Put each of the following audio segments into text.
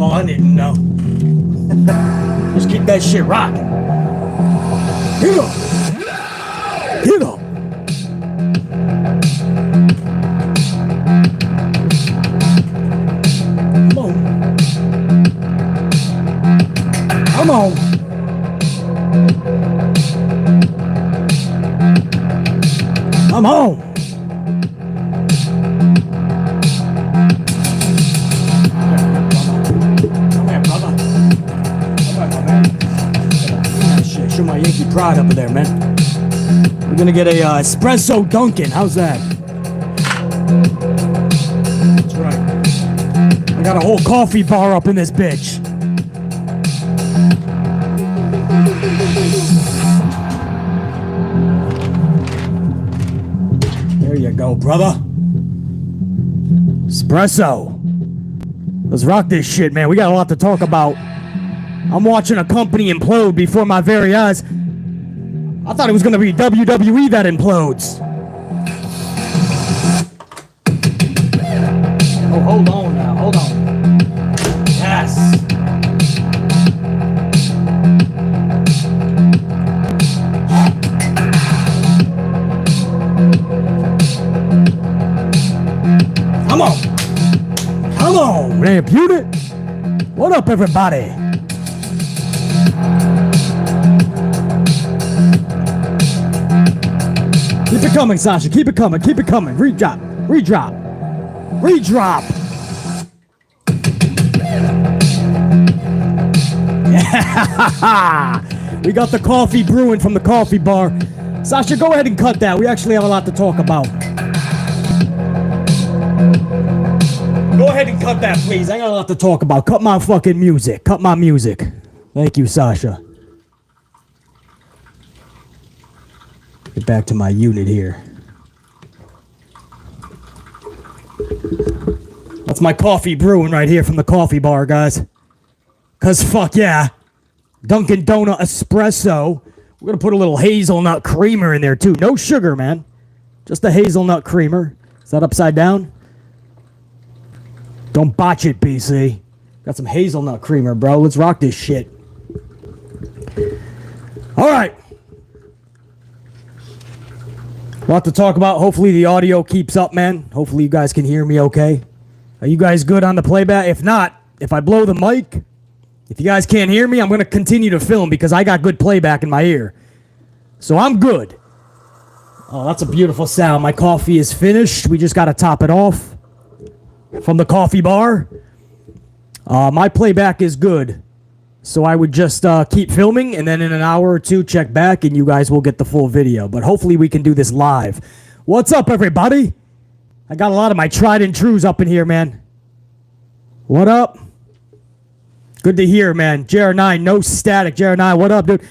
That's all I need to know. Just keep that shit rocking. Here go. Here go. Come on. Come on. Show my Yankee pride up there, man. We're gonna get a espresso Dunkin'. How's that? That's right. I got a whole coffee bar up in this bitch. There you go, brother. Espresso. Let's rock this shit, man. We got a lot to talk about. I'm watching a company implode before my very eyes. I thought it was going to be WWE that implodes. Oh, hold on now. Hold on. Yes. Come on. Come on. Man, beauty. What up, everybody? Keep it coming, Sasha. Keep it coming. Keep it coming. Redrop. Redrop. Redrop. Yeah. We got the coffee brewing from the coffee bar. Sasha, go ahead and cut that. We actually have a lot to talk about. Go ahead and cut that, please. I got a lot to talk about. Cut my fucking music. Cut my music. Thank you, Sasha. Get back to my unit here. That's my coffee brewing right here from the coffee bar, guys. Cause fuck yeah. Dunkin' Donut espresso. We're gonna put a little hazelnut creamer in there too. No sugar, man. Just the hazelnut creamer. Is that upside down? Don't botch it, BC. Got some hazelnut creamer, bro. Let's rock this shit. All right. A lot to talk about. Hopefully the audio keeps up, man. Hopefully you guys can hear me okay. Are you guys good on the playback? If not, if I blow the mic, if you guys can't hear me, I'm going to continue to film because I got good playback in my ear. So I'm good. Oh, that's a beautiful sound. My coffee is finished. We just got to top it off from the coffee bar. My playback is good. So I would just keep filming, and then in an hour or two, check back, and you guys will get the full video. But hopefully we can do this live. What's up, everybody? I got a lot of my tried and trues up in here, man. What up? Good to hear, man. JR9, no static. JR9, what up, dude?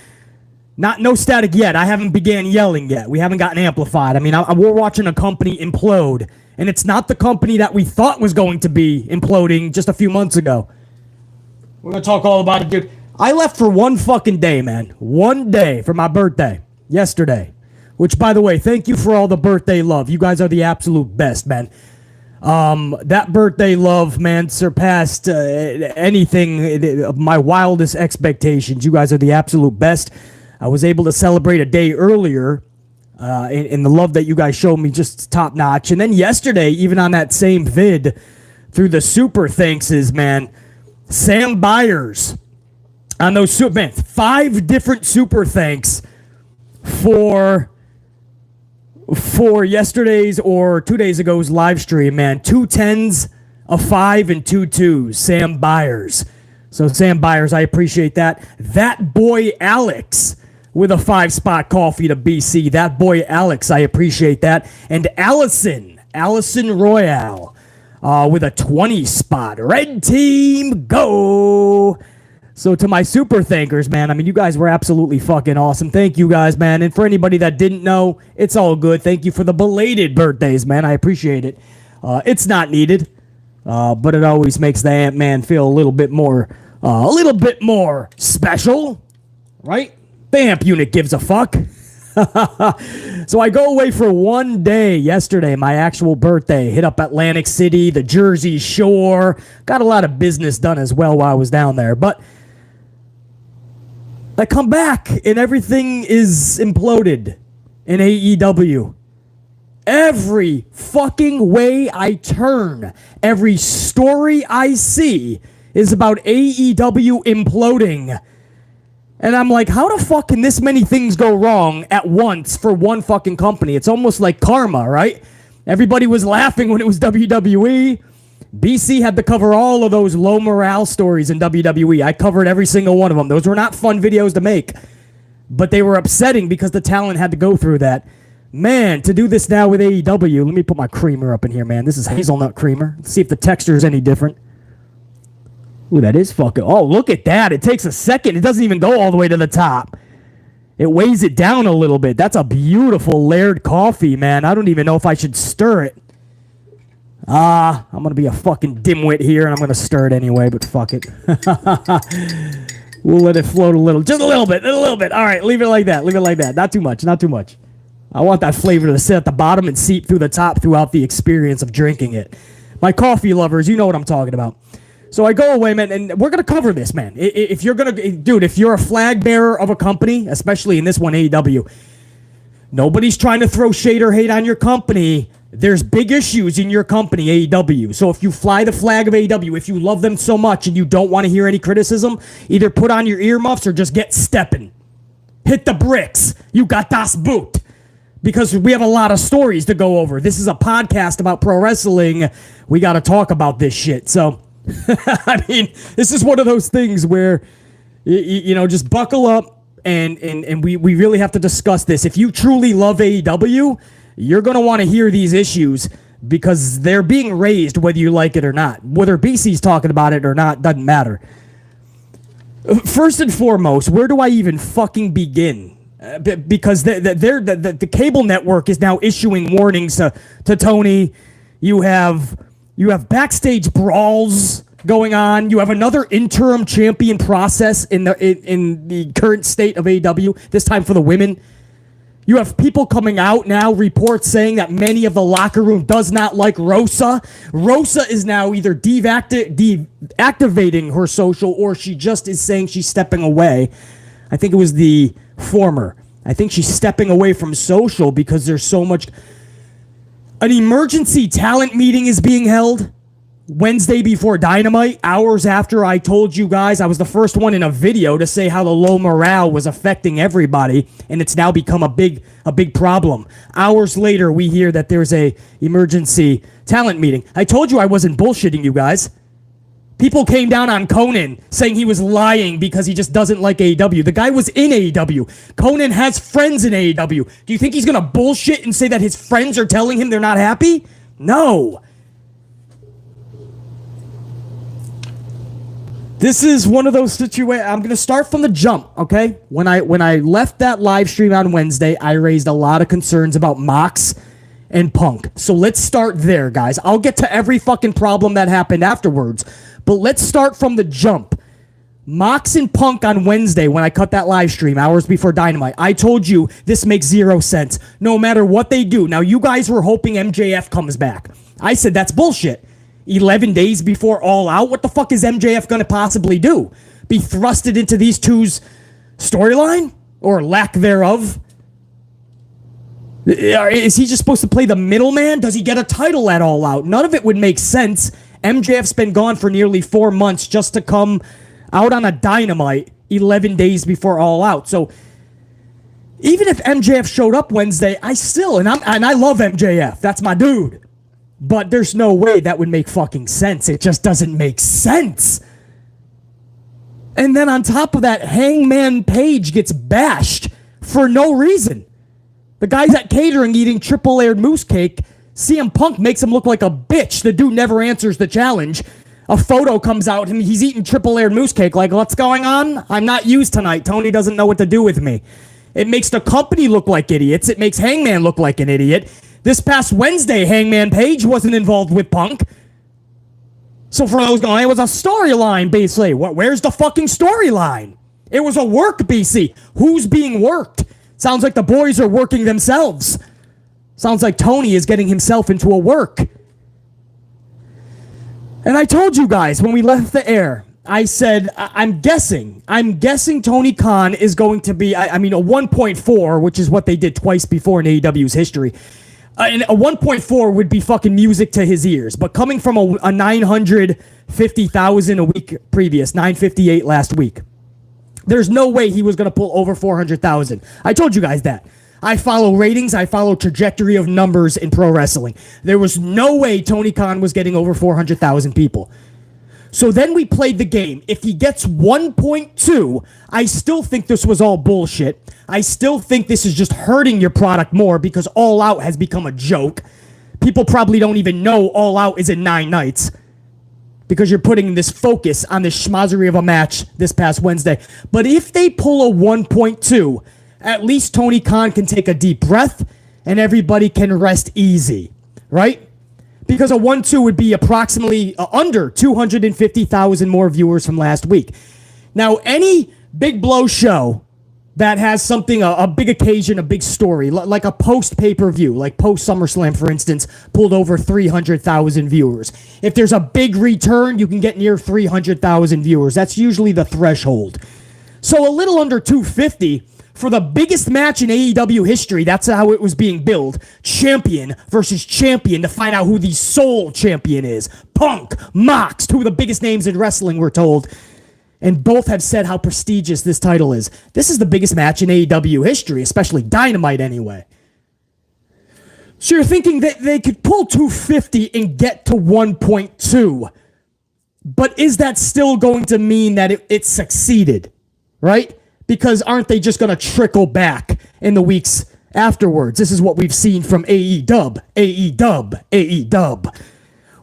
No static yet. I haven't began yelling yet. We haven't gotten amplified. I mean, we're watching a company implode, and it's not the company that we thought was going to be imploding just a few months ago. We're going to talk all about it, dude. I left for one fucking day, man. One day for my birthday. Yesterday. Which, by the way, thank you for all the birthday love. You guys are the absolute best, man. That birthday love, man, surpassed anything of my wildest expectations. You guys are the absolute best. I was able to celebrate a day earlier. And the love that you guys showed me, just top notch. And then yesterday, even on that same vid, through the super thankses, man, Sam Byers on those man, 5 different super thanks for yesterday's or 2 days ago's live stream, man. 2 10s, a 5, and 2 2s. Sam Byers. So Sam Byers, I appreciate that. That boy Alex with a 5-spot coffee to BC. That boy Alex, I appreciate that. And Allison Royale. With a 20 spot. Red team, go! So to my super thankers, man, I mean, you guys were absolutely fucking awesome. Thank you guys, man. And for anybody that didn't know, it's all good. Thank you for the belated birthdays, man. I appreciate it. It's not needed, but it always makes the Ant-Man feel a little bit more special, right? The Amp unit gives a fuck. So I go away for one day yesterday, my actual birthday. Hit up Atlantic City, the Jersey Shore. Got a lot of business done as well while I was down there. But I come back and everything is imploded in AEW. Every fucking way I turn, every story I see is about AEW imploding. And I'm like, how the fuck can this many things go wrong at once for one fucking company? It's almost like karma, right? Everybody was laughing when it was WWE. BC had to cover all of those low morale stories in WWE. I covered every single one of them. Those were not fun videos to make, but they were upsetting because the talent had to go through that. Man, to do this now with AEW, let me put my creamer up in here, man. This is hazelnut creamer. Let's see if the texture is any different. Ooh, that is fucking... Oh, look at that. It takes a second. It doesn't even go all the way to the top. It weighs it down a little bit. That's a beautiful layered coffee, man. I don't even know if I should stir it. I'm going to be a fucking dimwit here, and I'm going to stir it anyway, but fuck it. We'll let it float a little. Just a little bit. All right, leave it like that. Not too much. I want that flavor to sit at the bottom and seep through the top throughout the experience of drinking it. My coffee lovers, you know what I'm talking about. So I go away, man, and we're going to cover this, man. If you're going to, dude, if you're a flag bearer of a company, especially in this one, AEW, nobody's trying to throw shade or hate on your company. There's big issues in your company, AEW. So if you fly the flag of AEW, if you love them so much and you don't want to hear any criticism, either put on your earmuffs or just get stepping. Hit the bricks. You got das Boot. Because we have a lot of stories to go over. This is a podcast about pro wrestling. We got to talk about this shit. So... I mean, this is one of those things where, you know, just buckle up and we really have to discuss this. If you truly love AEW, you're going to want to hear these issues because they're being raised whether you like it or not. Whether BC's talking about it or not doesn't matter. First and foremost, where do I even fucking begin? Because the cable network is now issuing warnings to Tony. You have backstage brawls going on. You have another interim champion process in the current state of AEW, this time for the women. You have people coming out now, reports saying that many of the locker room does not like Rosa. Rosa is now either deactivating her social or she just is saying she's stepping away. I think it was the former. I think she's stepping away from social because there's so much... An emergency talent meeting is being held Wednesday before Dynamite, hours after I told you guys. I was the first one in a video to say how the low morale was affecting everybody, and it's now become a big problem. Hours later, we hear that there's a emergency talent meeting. I told you I wasn't bullshitting you guys. People came down on Conan saying he was lying because he just doesn't like AEW. The guy was in AEW. Conan has friends in AEW. Do you think he's going to bullshit and say that his friends are telling him they're not happy? No. This is one of those situations. I'm going to start from the jump, okay? When I left that live stream on Wednesday, I raised a lot of concerns about Mox and Punk. So let's start there, guys. I'll get to every fucking problem that happened afterwards. But let's start from the jump. Mox and Punk on Wednesday, when I cut that live stream hours before Dynamite, I told you this makes zero sense. No matter what they do. Now, you guys were hoping MJF comes back. I said that's bullshit. 11 days before All Out, what the fuck is MJF going to possibly do? Be thrusted into these two's storyline? Or lack thereof? Is he just supposed to play the middleman? Does he get a title at All Out? None of it would make sense. MJF's been gone for nearly 4 months just to come out on a Dynamite 11 days before All Out. So even if MJF showed up Wednesday, I love MJF. That's my dude. But there's no way that would make fucking sense. It just doesn't make sense. And then on top of that, Hangman Page gets bashed for no reason. The guy's at catering eating triple-layered moose cake. CM Punk makes him look like a bitch. The dude never answers the challenge. A photo comes out and he's eating triple-layered moose cake. Like, what's going on? I'm not used tonight. Tony doesn't know what to do with me. It makes the company look like idiots. It makes Hangman look like an idiot. This past Wednesday, Hangman Page wasn't involved with Punk. So for those going, it was a storyline, basically. Where's the fucking storyline? It was a work, BC. Who's being worked? Sounds like the boys are working themselves. Sounds like Tony is getting himself into a work. And I told you guys when we left the air, I said, I'm guessing Tony Khan is going to be, a 1.4, which is what they did twice before in AEW's history. And a 1.4 would be fucking music to his ears. But coming from a 950,000 a week previous, 958 last week, there's no way he was going to pull over 400,000. I told you guys that. I follow ratings. I follow trajectory of numbers in pro wrestling. There was no way Tony Khan was getting over 400,000 people. So then we played the game. If he gets 1.2, I still think this was all bullshit. I still think this is just hurting your product more because All Out has become a joke. People probably don't even know All Out is in 9 nights because you're putting this focus on this schmozzery of a match this past Wednesday. But if they pull a 1.2, at least Tony Khan can take a deep breath and everybody can rest easy, right? Because a 1-2 would be approximately under 250,000 more viewers from last week. Now, any big blow show that has something, a big occasion, a big story, like a post-pay-per-view, like post-SummerSlam, for instance, pulled over 300,000 viewers. If there's a big return, you can get near 300,000 viewers. That's usually the threshold. So a little under 250 for the biggest match in AEW history. That's how it was being billed. Champion versus champion to find out who the sole champion is. Punk, Mox, two of the biggest names in wrestling, we're told. And both have said how prestigious this title is. This is the biggest match in AEW history, especially Dynamite anyway. So you're thinking that they could pull 250 and get to 1.2. But is that still going to mean that it succeeded? Right? Because aren't they just going to trickle back in the weeks afterwards? This is what we've seen from AEW.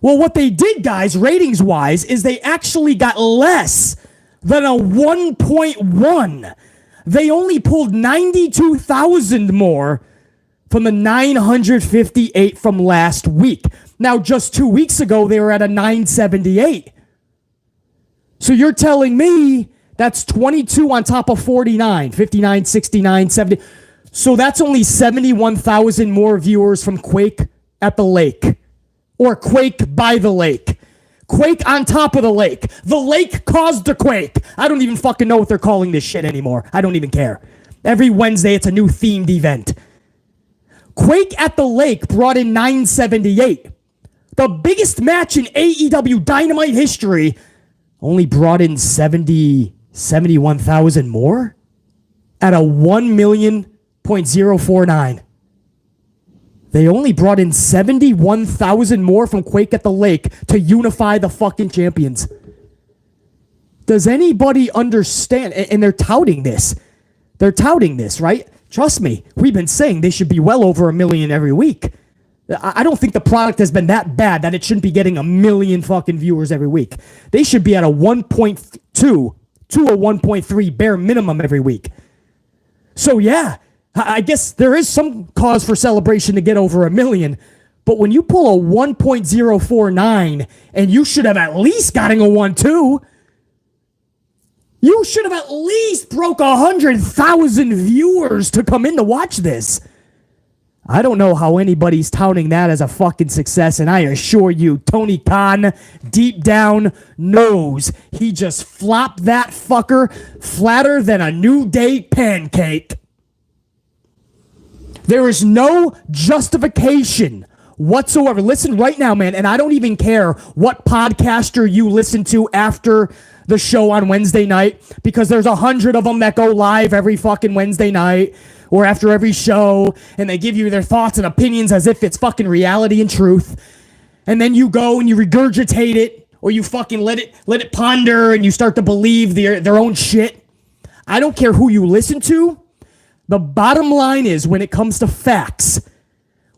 Well, what they did, guys, ratings-wise, is they actually got less than a 1.1. They only pulled 92,000 more from the 958 from last week. Now, just 2 weeks ago, they were at a 978. So you're telling me that's 22 on top of 49, 59, 69, 70. So that's only 71,000 more viewers from Quake at the Lake. Or Quake by the Lake. Quake on top of the lake. The lake caused the quake. I don't even fucking know what they're calling this shit anymore. I don't even care. Every Wednesday, it's a new themed event. Quake at the Lake brought in 978. The biggest match in AEW Dynamite history only brought in 71,000 more at a 1,000,049. They only brought in 71,000 more from Quake at the Lake to unify the fucking champions. Does anybody understand? And they're touting this. They're touting this, right? Trust me, we've been saying they should be well over 1 million every week. I don't think the product has been that bad that it shouldn't be getting 1 million fucking viewers every week. They should be at a 1.2 to a 1.3 bare minimum every week. So yeah, I guess there is some cause for celebration to get over 1 million, but when you pull a 1.049 and you should have at least gotten a 1.2, you should have at least broke 100,000 viewers to come in to watch this. I don't know how anybody's touting that as a fucking success, and I assure you, Tony Khan deep down knows he just flopped that fucker flatter than a New Day pancake. There is no justification whatsoever. Listen right now, man, and I don't even care what podcaster you listen to after the show on Wednesday night, because there's 100 of them that go live every fucking Wednesday night or after every show, and they give you their thoughts and opinions as if it's fucking reality and truth. And then you go and you regurgitate it, or you fucking let it ponder, and you start to believe their own shit. I don't care who you listen to. The bottom line is, when it comes to facts,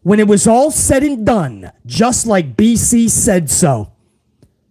when it was all said and done, just like BC said so,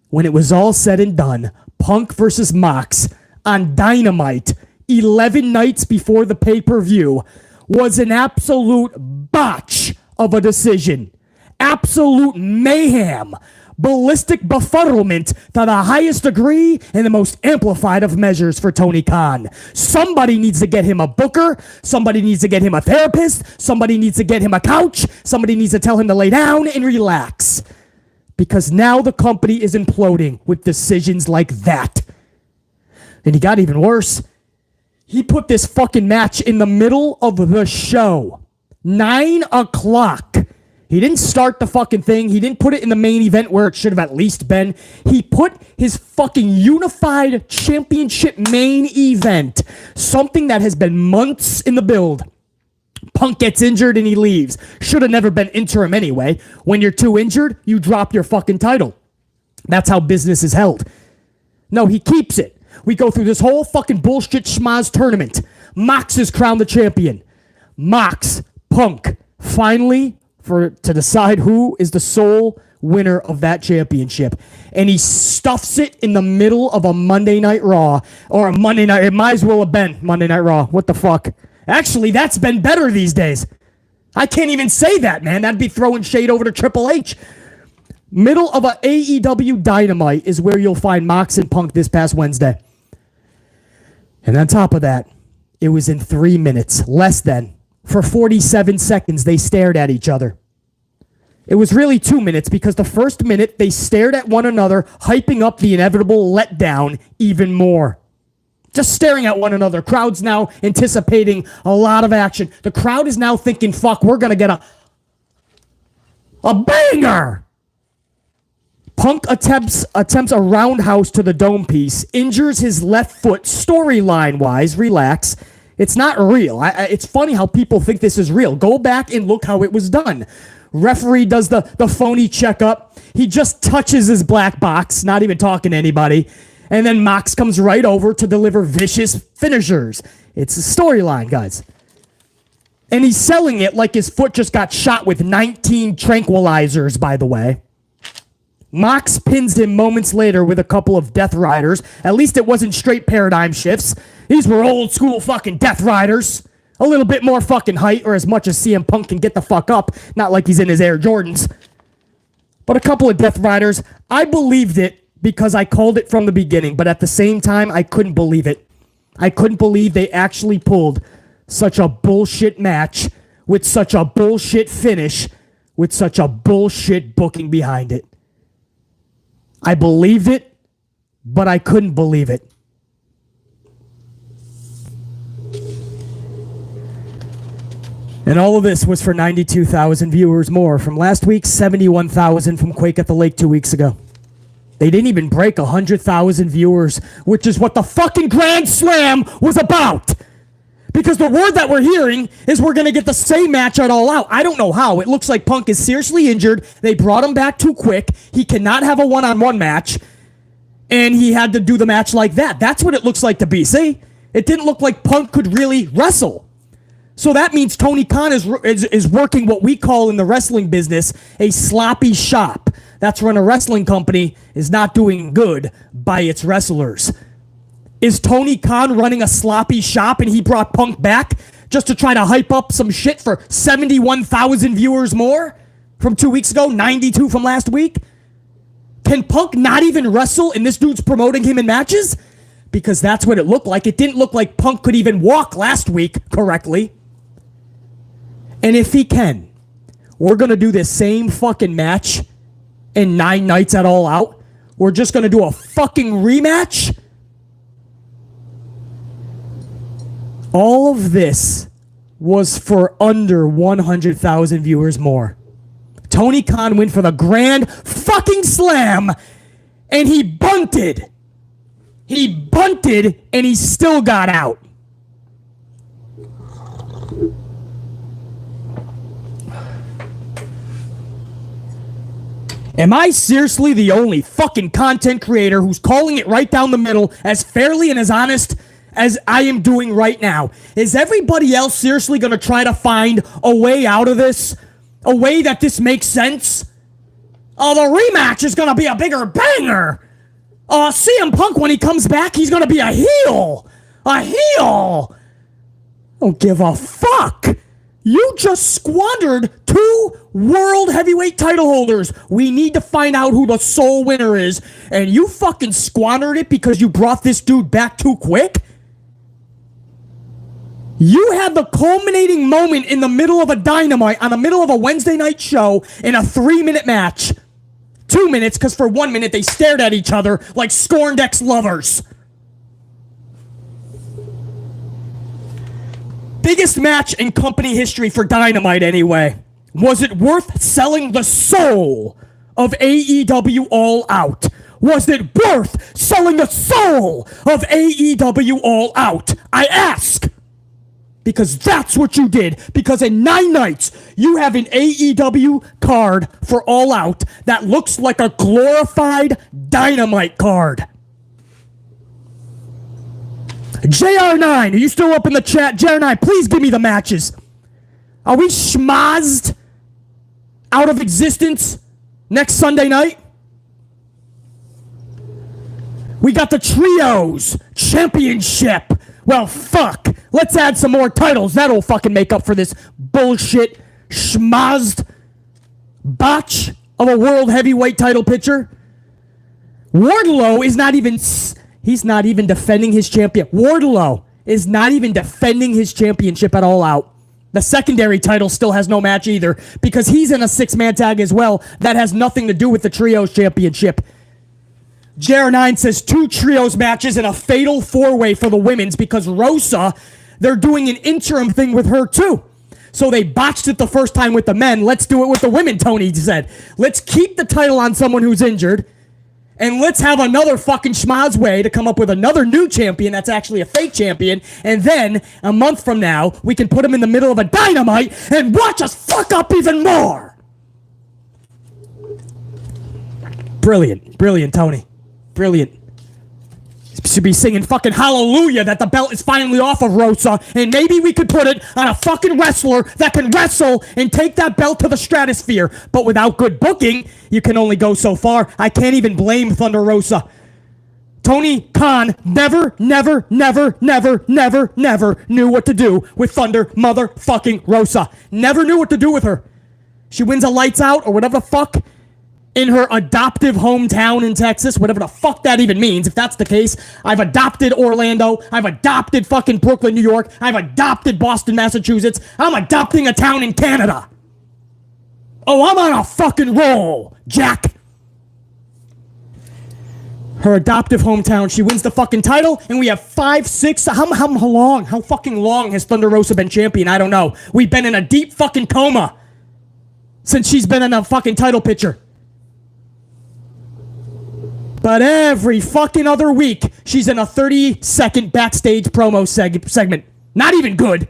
when it was all said and done, Punk versus Mox on Dynamite 11 nights before the pay-per-view was an absolute botch of a decision. Absolute mayhem. ballistic befuddlement to the highest degree and the most amplified of measures for Tony Khan. Somebody needs to get him a booker. Somebody needs to get him a therapist. Somebody needs to get him a couch. Somebody needs to tell him to lay down and relax. Because now the company is imploding with decisions like that. And he got even worse. He put this fucking match in the middle of the show. 9 o'clock. He didn't start the fucking thing. He didn't put it in the main event where it should have at least been. He put his fucking unified championship main event, something that has been months in the build. Punk gets injured and he leaves. Should have never been interim anyway. When you're too injured, you drop your fucking title. That's how business is held. No, he keeps it. We go through this whole fucking bullshit schmaz tournament. Mox is crowned the champion. Mox, Punk, finally, to decide who is the sole winner of that championship. And he stuffs it in the middle of a Monday Night Raw. Or a Monday Night, it might as well have been Monday Night Raw. What the fuck? Actually, that's been better these days. I can't even say that, man. That'd be throwing shade over to Triple H. Middle of a AEW Dynamite is where you'll find Mox and Punk this past Wednesday. And on top of that, it was in 3 minutes, less than. For 47 seconds, they stared at each other. It was really 2 minutes because the first minute, they stared at one another, hyping up the inevitable letdown even more. Just staring at one another. Crowd's now anticipating a lot of action. The crowd is now thinking, fuck, we're going to get a banger. Punk attempts a roundhouse to the dome piece, injures his left foot storyline-wise. Relax. It's not real. It's funny how people think this is real. Go back and look how it was done. Referee does the phony checkup. He just touches his black box, not even talking to anybody. And then Mox comes right over to deliver vicious finishers. It's a storyline, guys. And he's selling it like his foot just got shot with 19 tranquilizers, by the way. Mox pins him moments later with a couple of Death Riders. At least it wasn't straight paradigm shifts. These were old school fucking Death Riders. A little bit more fucking height, or as much as CM Punk can get the fuck up. Not like he's in his Air Jordans. But a couple of Death Riders. I believed it because I called it from the beginning. But at the same time, I couldn't believe it. I couldn't believe they actually pulled such a bullshit match with such a bullshit finish with such a bullshit booking behind it. I believed it, but I couldn't believe it. And all of this was for 92,000 viewers more from last week's 71,000 from Quake at the Lake 2 weeks ago. They didn't even break 100,000 viewers, which is what the fucking Grand Slam was about. Because the word that we're hearing is we're going to get the same match at All Out. I don't know how. It looks like Punk is seriously injured. They brought him back too quick. He cannot have a one-on-one match. And he had to do the match like that. That's what it looks like to be. See? It didn't look like Punk could really wrestle. So that means Tony Khan is working what we call in the wrestling business a sloppy shop. That's when a wrestling company is not doing good by its wrestlers. Is Tony Khan running a sloppy shop and he brought Punk back just to try to hype up some shit for 71,000 viewers more from 2 weeks ago, 92 from last week? Can Punk not even wrestle and this dude's promoting him in matches? Because that's what it looked like. It didn't look like Punk could even walk last week correctly. And if he can, we're going to do this same fucking match in 9 nights at All Out. We're just going to do a fucking rematch. All of this was for under 100,000 viewers more. Tony Khan went for the grand fucking slam, and he bunted. He bunted, and he still got out. Am I seriously the only fucking content creator who's calling it right down the middle as fairly and as honest as I am doing right now? Is everybody else seriously going to try to find a way out of this? A way that this makes sense? Oh, the rematch is going to be a bigger banger. CM Punk, when he comes back, he's going to be a heel. A heel. Don't give a fuck. You just squandered 2 world heavyweight title holders. We need to find out who the sole winner is. And you fucking squandered it because you brought this dude back too quick? You had the culminating moment in the middle of a Dynamite, on the middle of a Wednesday night show, in a 3-minute match. 2 minutes, because for 1 minute they stared at each other like scorned ex-lovers. Biggest match in company history for Dynamite anyway. Was it worth selling the soul of AEW All Out? Was it worth selling the soul of AEW All Out? I ask. Because that's what you did. Because in 9 nights, you have an AEW card for All Out that looks like a glorified Dynamite card. JR9, are you still up in the chat? JR9, please give me the matches. Are we schmozzed out of existence next Sunday night? We got the Trios Championship. Well, fuck. Let's add some more titles. That'll fucking make up for this bullshit schmozzed botch of a world heavyweight title picture. Wardlow is not even... He's not even defending his champion. Wardlow is not even defending his championship at All Out. The secondary title still has no match either because he's in a 6-man tag as well. That has nothing to do with the Trios Championship. JR9 says 2 Trios matches and a fatal 4-way for the women's because Rosa, they're doing an interim thing with her too. So they botched it the first time with the men. Let's do it with the women, Tony said. Let's keep the title on someone who's injured. And let's have another fucking schmoz way to come up with another new champion that's actually a fake champion. And then, a month from now, we can put him in the middle of a Dynamite and watch us fuck up even more. Brilliant. Brilliant, Tony. Brilliant. Should be singing fucking hallelujah that the belt is finally off of Rosa, and maybe we could put it on a fucking wrestler that can wrestle and take that belt to the stratosphere. But without good booking, you can only go so far. I can't even blame Thunder Rosa. Tony Khan never knew what to do with Thunder motherfucking Rosa. Never knew what to do with her. She wins a lights out or whatever the fuck in her adoptive hometown in Texas, whatever the fuck that even means. If that's the case, I've adopted Orlando. I've adopted fucking Brooklyn, New York. I've adopted Boston, Massachusetts. I'm adopting a town in Canada. Oh, I'm on a fucking roll, Jack. Her adoptive hometown. She wins the fucking title, and we have 5, 6. How fucking long has Thunder Rosa been champion? I don't know. We've been in a deep fucking coma since she's been in a fucking title picture. But every fucking other week, she's in a 30-second backstage promo segment. Not even good.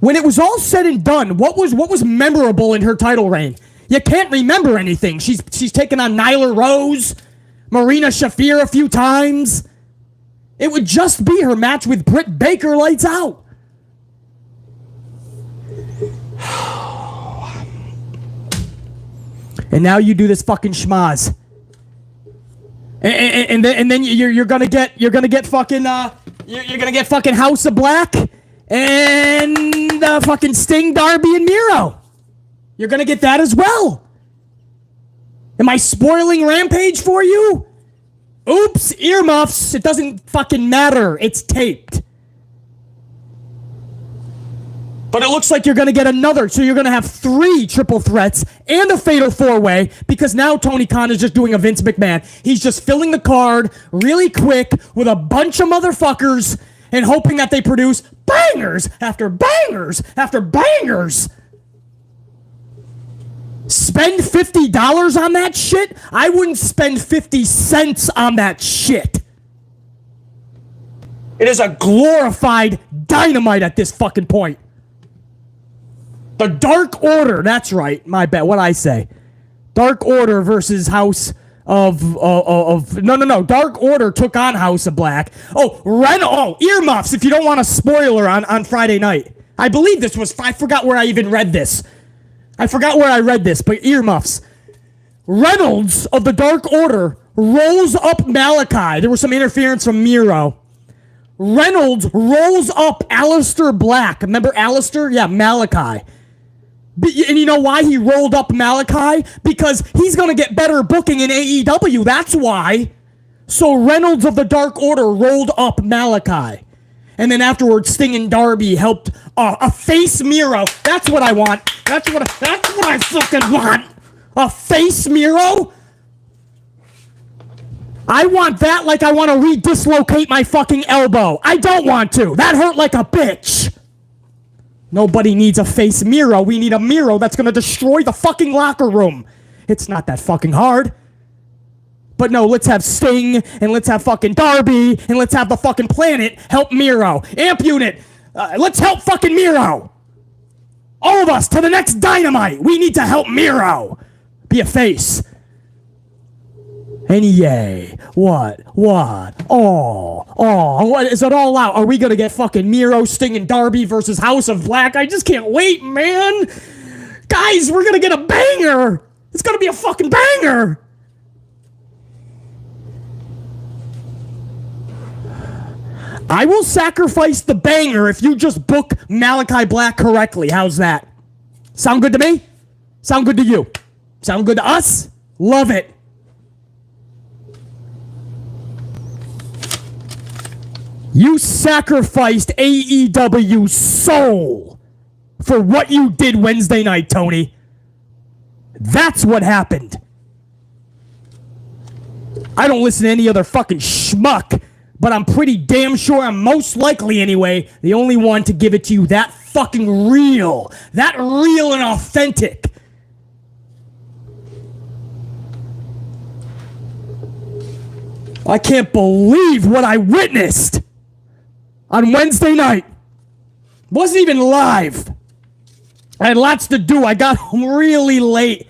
When it was all said and done, what was memorable in her title reign? You can't remember anything. She's taken on Nyla Rose, Marina Shafir a few times. It would just be her match with Britt Baker lights out. And now you do this fucking schmaz. And then you're gonna get fucking House of Black and fucking Sting, Darby, and Miro. You're gonna get that as well. Am I spoiling Rampage for you? Oops, earmuffs. It doesn't fucking matter. It's taped. But it looks like you're going to get another. So you're going to have 3 triple threats and a fatal 4-way because now Tony Khan is just doing a Vince McMahon. He's just filling the card really quick with a bunch of motherfuckers and hoping that they produce bangers after bangers after bangers. Spend $50 on that shit? I wouldn't spend 50 cents on that shit. It is a glorified Dynamite at this fucking point. The Dark Order, that's right, my bad, what'd I say? Dark Order versus House of no, Dark Order took on House of Black. Earmuffs, if you don't want a spoiler on Friday night. I believe this was, I forgot where I even read this. But earmuffs. Reynolds of the Dark Order rolls up Malachi. There was some interference from Miro. Reynolds rolls up Aleister Black. Remember Aleister? Yeah, Malachi. And you know why he rolled up Malachi? Because he's going to get better booking in AEW. That's why. So Reynolds of the Dark Order rolled up Malachi. And then afterwards, Sting and Darby helped a face Miro. That's what I want. That's what I fucking want. A face Miro? I want that like I want to re-dislocate my fucking elbow. I don't want to. That hurt like a bitch. Nobody needs a face Miro. We need a Miro that's going to destroy the fucking locker room. It's not that fucking hard. But no, let's have Sting, and let's have fucking Darby, and let's have the fucking Planet help Miro. Amp Unit, let's help fucking Miro. All of us to the next Dynamite. We need to help Miro be a face. And yay. What? Oh, what? Is it all out? Are we going to get fucking Miro, Sting, and Darby versus House of Black? I just can't wait, man. Guys, we're going to get a banger. It's going to be a fucking banger. I will sacrifice the banger if you just book Malachi Black correctly. How's that? Sound good to me? Sound good to you? Sound good to us? Love it. You sacrificed AEW's soul for what you did Wednesday night, Tony. That's what happened. I don't listen to any other fucking schmuck, but I'm pretty damn sure I'm most likely anyway the only one to give it to you that fucking real. That real and authentic. I can't believe what I witnessed on Wednesday night. Wasn't even live. I had lots to do. I got home really late,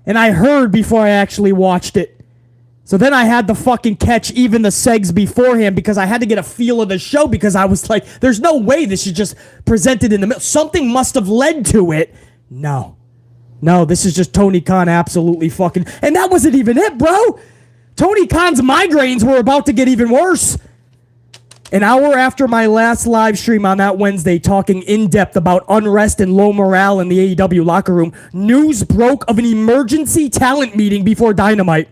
and I heard before I actually watched it. So then I had to fucking catch even the segs beforehand because I had to get a feel of the show because I was like, there's no way this is just presented in the middle. Something must have led to it. No, this is just Tony Khan absolutely fucking... And that wasn't even it, bro. Tony Khan's migraines were about to get even worse. An hour after my last live stream on that Wednesday talking in depth about unrest and low morale in the AEW locker room, news broke of an emergency talent meeting before Dynamite.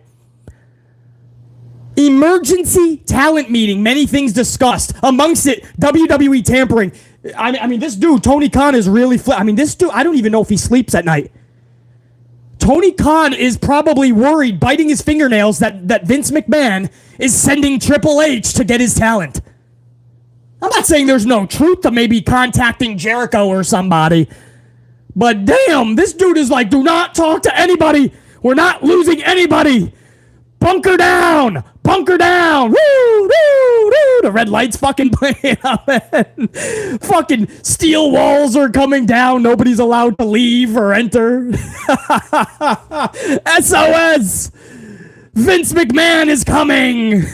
Emergency talent meeting, many things discussed. Amongst it, WWE tampering. I mean, this dude, Tony Khan, is really... this dude, I don't even know if he sleeps at night. Tony Khan is probably worried, biting his fingernails, that Vince McMahon is sending Triple H to get his talent. I'm not saying there's no truth to maybe contacting Jericho or somebody, but damn, this dude is like, do not talk to anybody. We're not losing anybody. Bunker down! Bunker down! Woo! Woo! Woo! The red light's fucking playing out, man. Fucking steel walls are coming down. Nobody's allowed to leave or enter. SOS! Vince McMahon is coming!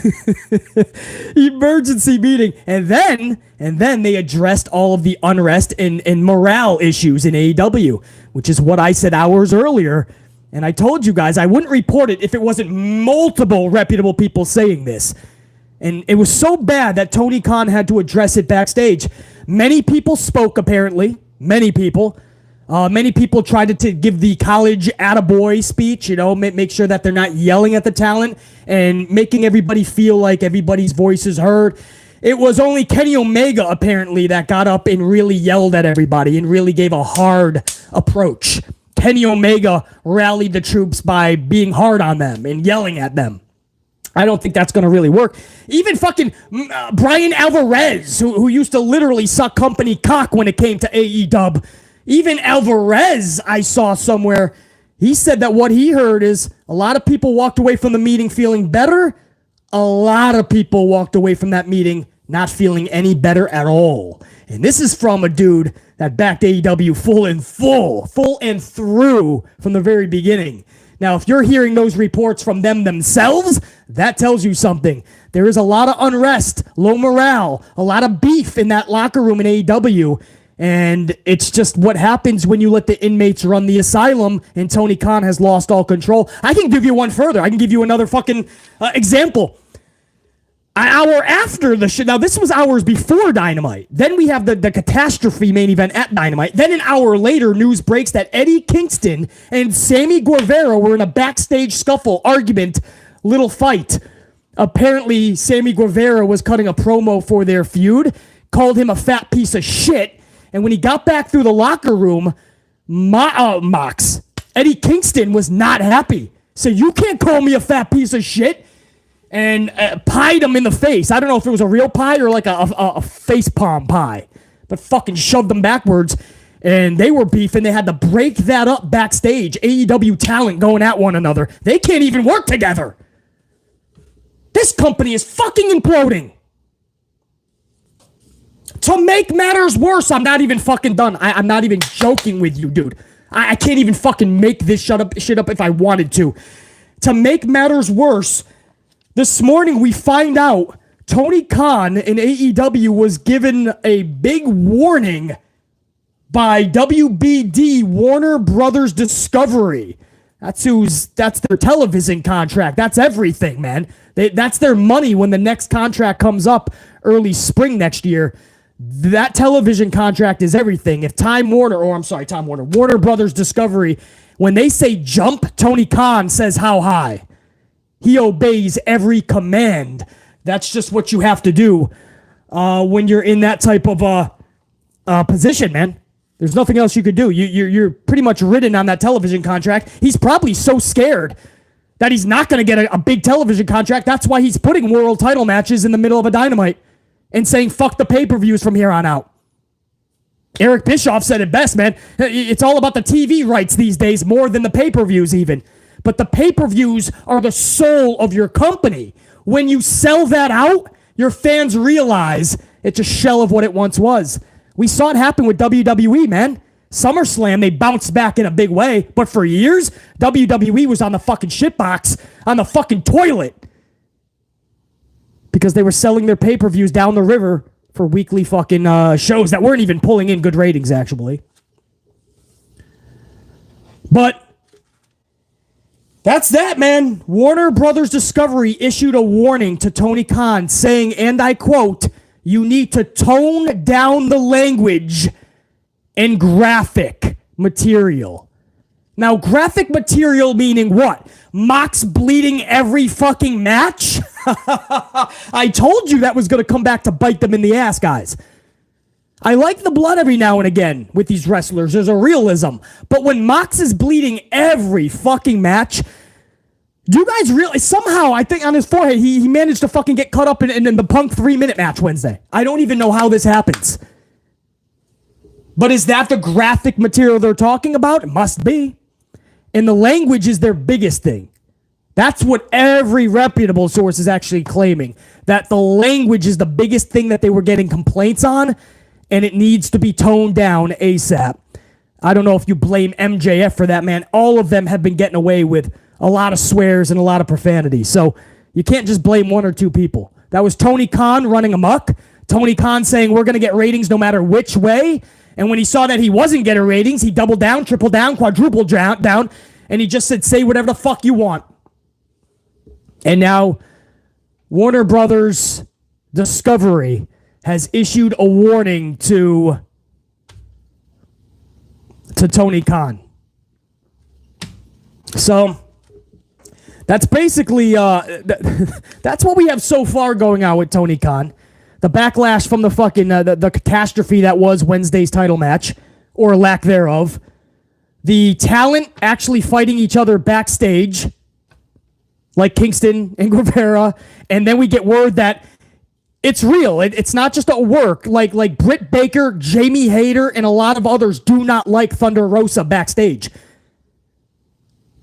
Emergency meeting. And then they addressed all of the unrest and morale issues in AEW, which is what I said hours earlier. And I told you guys I wouldn't report it if it wasn't multiple reputable people saying this. And it was so bad that Tony Khan had to address it backstage. Many people spoke, apparently. Many people. Many people tried to give the college attaboy speech, make sure that they're not yelling at the talent and making everybody feel like everybody's voice is heard. It was only Kenny Omega, apparently, that got up and really yelled at everybody and really gave a hard approach. Kenny Omega rallied the troops by being hard on them and yelling at them. I don't think that's going to really work. Even fucking Brian Alvarez, who used to literally suck company cock when it came to AEW. Even Alvarez, I saw somewhere, he said that what he heard is a lot of people walked away from the meeting feeling better. A lot of people walked away from that meeting not feeling any better at all. And this is from a dude that backed AEW full and through from the very beginning. Now, if you're hearing those reports from them themselves, that tells you something. There is a lot of unrest, low morale, a lot of beef in that locker room in AEW. And it's just what happens when you let the inmates run the asylum and Tony Khan has lost all control. I can give you one further. I can give you another fucking example. An hour after the shit. Now, this was hours before Dynamite. Then we have the catastrophe main event at Dynamite. Then an hour later, news breaks that Eddie Kingston and Sammy Guevara were in a backstage scuffle, argument, little fight. Apparently, Sammy Guevara was cutting a promo for their feud, called him a fat piece of shit, and when he got back through the locker room, Eddie Kingston was not happy. So you can't call me a fat piece of shit. And pied him in the face. I don't know if it was a real pie or like a face palm pie, but fucking shoved them backwards. And they were beefing. They had to break that up backstage. AEW talent going at one another. They can't even work together. This company is fucking imploding. To make matters worse, I'm not even fucking done. I'm not even joking with you, dude. I can't even fucking make this shit up if I wanted to. To make matters worse, this morning we find out Tony Khan in AEW was given a big warning by WBD, Warner Brothers Discovery. That's their television contract. That's everything, man. That's their money when the next contract comes up early spring next year. That television contract is everything. If Warner Brothers Discovery, when they say jump, Tony Khan says how high. He obeys every command. That's just what you have to do when you're in that type of position, man. There's nothing else you could do. You're pretty much ridden on that television contract. He's probably so scared that he's not going to get a big television contract. That's why he's putting world title matches in the middle of a Dynamite and saying, fuck the pay-per-views from here on out. Eric Bischoff said it best, man. It's all about the TV rights these days more than the pay-per-views even. But the pay-per-views are the soul of your company. When you sell that out, your fans realize it's a shell of what it once was. We saw it happen with WWE, man. SummerSlam, they bounced back in a big way. But for years, WWE was on the fucking shitbox, on the fucking toilet. Because they were selling their pay-per-views down the river for weekly fucking shows that weren't even pulling in good ratings, actually. But that's that, man. Warner Brothers Discovery issued a warning to Tony Khan saying, and I quote, you need to tone down the language and graphic material. Now, graphic material meaning what? Mox bleeding every fucking match? I told you that was going to come back to bite them in the ass, guys. I like the blood every now and again with these wrestlers. There's a realism. But when Mox is bleeding every fucking match, do you guys really... Somehow, I think on his forehead, he managed to fucking get caught up in the Punk 3-minute match Wednesday. I don't even know how this happens. But is that the graphic material they're talking about? It must be. And the language is their biggest thing. That's what every reputable source is actually claiming. That the language is the biggest thing that they were getting complaints on, and it needs to be toned down ASAP. I don't know if you blame MJF for that, man. All of them have been getting away with a lot of swears and a lot of profanity. So you can't just blame one or two people. That was Tony Khan running amok. Tony Khan saying we're going to get ratings no matter which way. And when he saw that he wasn't getting ratings, he doubled down, tripled down, quadrupled down, and he just said, say whatever the fuck you want. And now Warner Brothers Discovery has issued a warning to Tony Khan. So that's basically that's what we have so far going on with Tony Khan. The backlash from the fucking the catastrophe that was Wednesday's title match, or lack thereof. The talent actually fighting each other backstage, like Kingston and Guevara, and then we get word that it's real. It's not just a work. Like Britt Baker, Jamie Hayter, and a lot of others do not like Thunder Rosa backstage.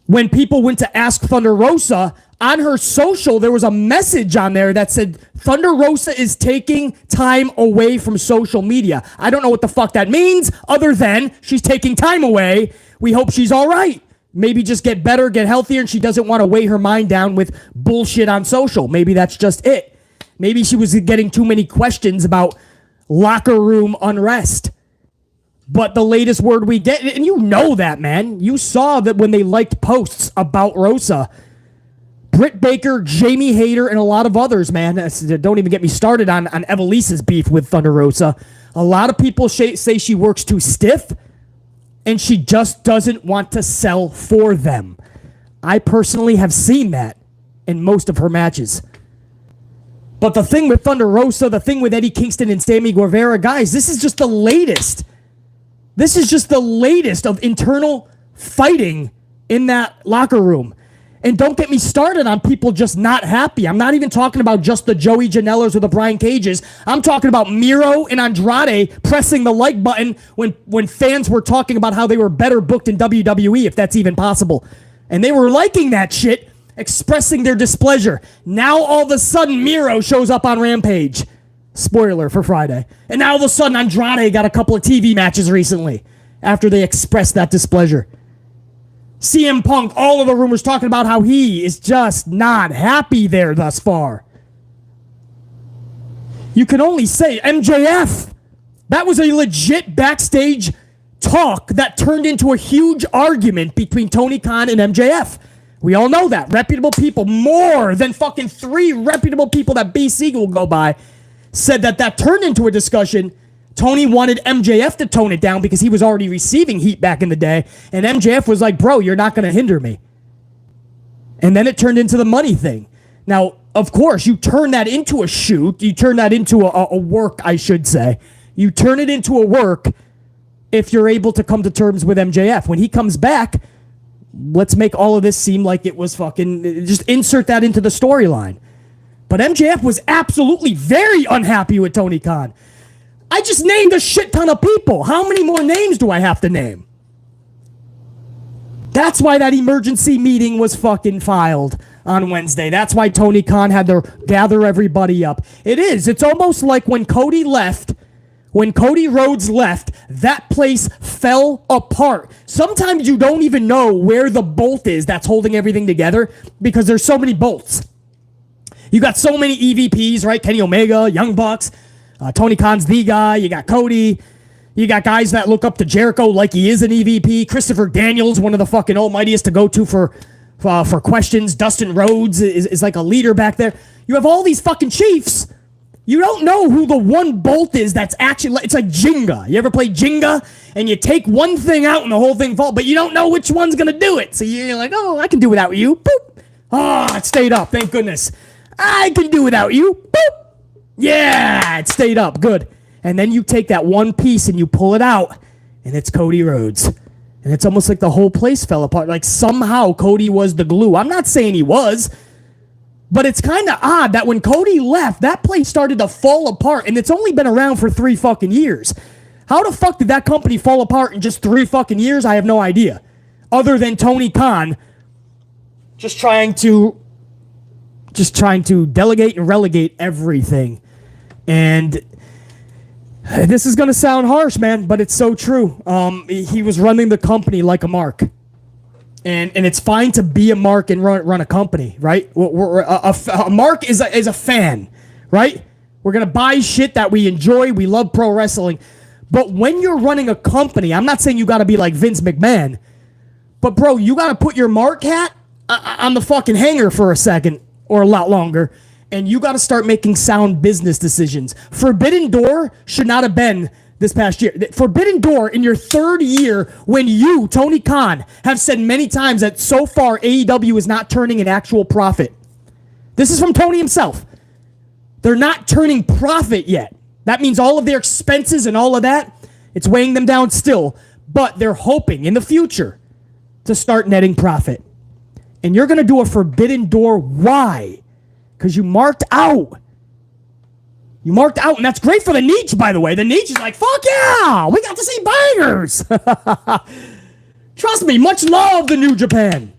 When people went to ask Thunder Rosa, on her social, there was a message on there that said, Thunder Rosa is taking time away from social media. I don't know what the fuck that means, other than she's taking time away. We hope she's all right. Maybe just get better, get healthier, and she doesn't want to weigh her mind down with bullshit on social. Maybe that's just it. Maybe she was getting too many questions about locker room unrest. But the latest word we get, and you know that, man. You saw that when they liked posts about Rosa, Britt Baker, Jamie Hayter, and a lot of others, man. Don't even get me started on Evelisa's beef with Thunder Rosa. A lot of people say she works too stiff, and she just doesn't want to sell for them. I personally have seen that in most of her matches. But the thing with Thunder Rosa, the thing with Eddie Kingston and Sammy Guevara, guys, this is just the latest. This is just the latest of internal fighting in that locker room. And don't get me started on people just not happy. I'm not even talking about just the Joey Janellas or the Brian Cages. I'm talking about Miro and Andrade pressing the like button when fans were talking about how they were better booked in WWE, if that's even possible. And they were liking that shit, expressing their displeasure. Now all of a sudden Miro shows up on Rampage. Spoiler for Friday. And now all of a sudden Andrade got a couple of TV matches recently after they expressed that displeasure. CM Punk, all of the rumors talking about how he is just not happy there thus far. You can only say MJF. That was a legit backstage talk that turned into a huge argument between Tony Khan and MJF. We all know that. Reputable people, more than fucking 3 reputable people that BC will go by, said that turned into a discussion. Tony wanted MJF to tone it down because he was already receiving heat back in the day. And MJF was like, bro, you're not going to hinder me. And then it turned into the money thing. Now, of course, you turn that into a shoot. You turn that into a work, I should say. You turn it into a work if you're able to come to terms with MJF. When he comes back, let's make all of this seem like it was fucking... Just insert that into the storyline. But MJF was absolutely very unhappy with Tony Khan. I just named a shit ton of people. How many more names do I have to name? That's why that emergency meeting was fucking filed on Wednesday. That's why Tony Khan had to gather everybody up. It is. It's almost like when Cody left, when Cody Rhodes left, that place fell apart. Sometimes you don't even know where the bolt is that's holding everything together because there's so many bolts. You got so many EVPs, right? Kenny Omega, Young Bucks. Tony Khan's the guy. You got Cody. You got guys that look up to Jericho like he is an EVP. Christopher Daniels, one of the fucking almightiest to go to for questions. Dustin Rhodes is like a leader back there. You have all these fucking chiefs. You don't know who the one bolt is that's actually... It's like Jenga. You ever play Jenga? And you take one thing out and the whole thing falls, but you don't know which one's going to do it. So you're like, oh, I can do without you. Boop. Oh, it stayed up. Thank goodness. I can do without you. Boop. Yeah, it stayed up. Good. And then you take that one piece and you pull it out, and it's Cody Rhodes. And it's almost like the whole place fell apart. Like somehow Cody was the glue. I'm not saying he was, but it's kind of odd that when Cody left, that place started to fall apart, and it's only been around for 3 fucking years. How the fuck did that company fall apart in just 3 fucking years? I have no idea. Other than Tony Khan just trying to delegate and relegate everything. And this is going to sound harsh, man, but it's so true. He was running the company like a mark. And it's fine to be a mark and run a company, right? A mark is a fan, right? We're going to buy shit that we enjoy. We love pro wrestling. But when you're running a company, I'm not saying you got to be like Vince McMahon, but bro, you got to put your mark hat on the fucking hanger for a second or a lot longer. And you got to start making sound business decisions. Forbidden Door should not have been this past year. Forbidden Door in your 3rd year when you, Tony Khan, have said many times that so far AEW is not turning an actual profit. This is from Tony himself. They're not turning profit yet. That means all of their expenses and all of that, it's weighing them down still. But they're hoping in the future to start netting profit. And you're going to do a Forbidden Door. Why? Because you marked out. You marked out, and that's great for the niche, by the way. The niche is like, fuck yeah, we got to see bangers. Trust me, much love the New Japan.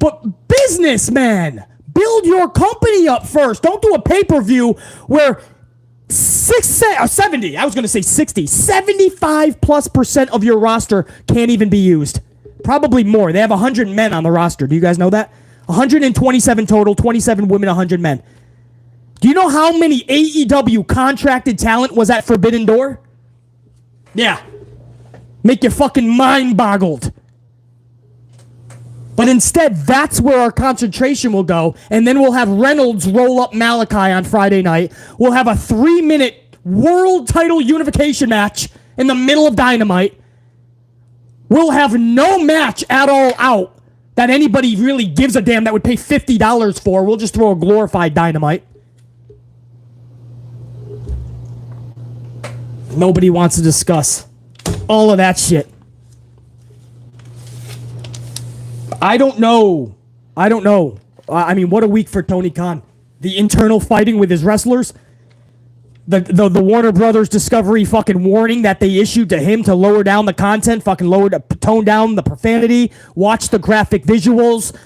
But business, man, build your company up first. Don't do a pay-per-view where 70, I was going to say 60, 75+% of your roster can't even be used. Probably more. They have 100 men on the roster. Do you guys know that? 127 total, 27 women, 100 men. Do you know how many AEW contracted talent was at Forbidden Door? Yeah. Make your fucking mind boggled. But instead, that's where our concentration will go. And then we'll have Reynolds roll up Malachi on Friday night. We'll have a 3-minute world title unification match in the middle of Dynamite. We'll have no match at all out that anybody really gives a damn that would pay $50 for. We'll just throw a glorified Dynamite. Nobody wants to discuss all of that shit. I don't know. I mean, what a week for Tony Khan. The internal fighting with his wrestlers. The Warner Brothers Discovery fucking warning that they issued to him to lower down the content, tone down the profanity, watch the graphic visuals.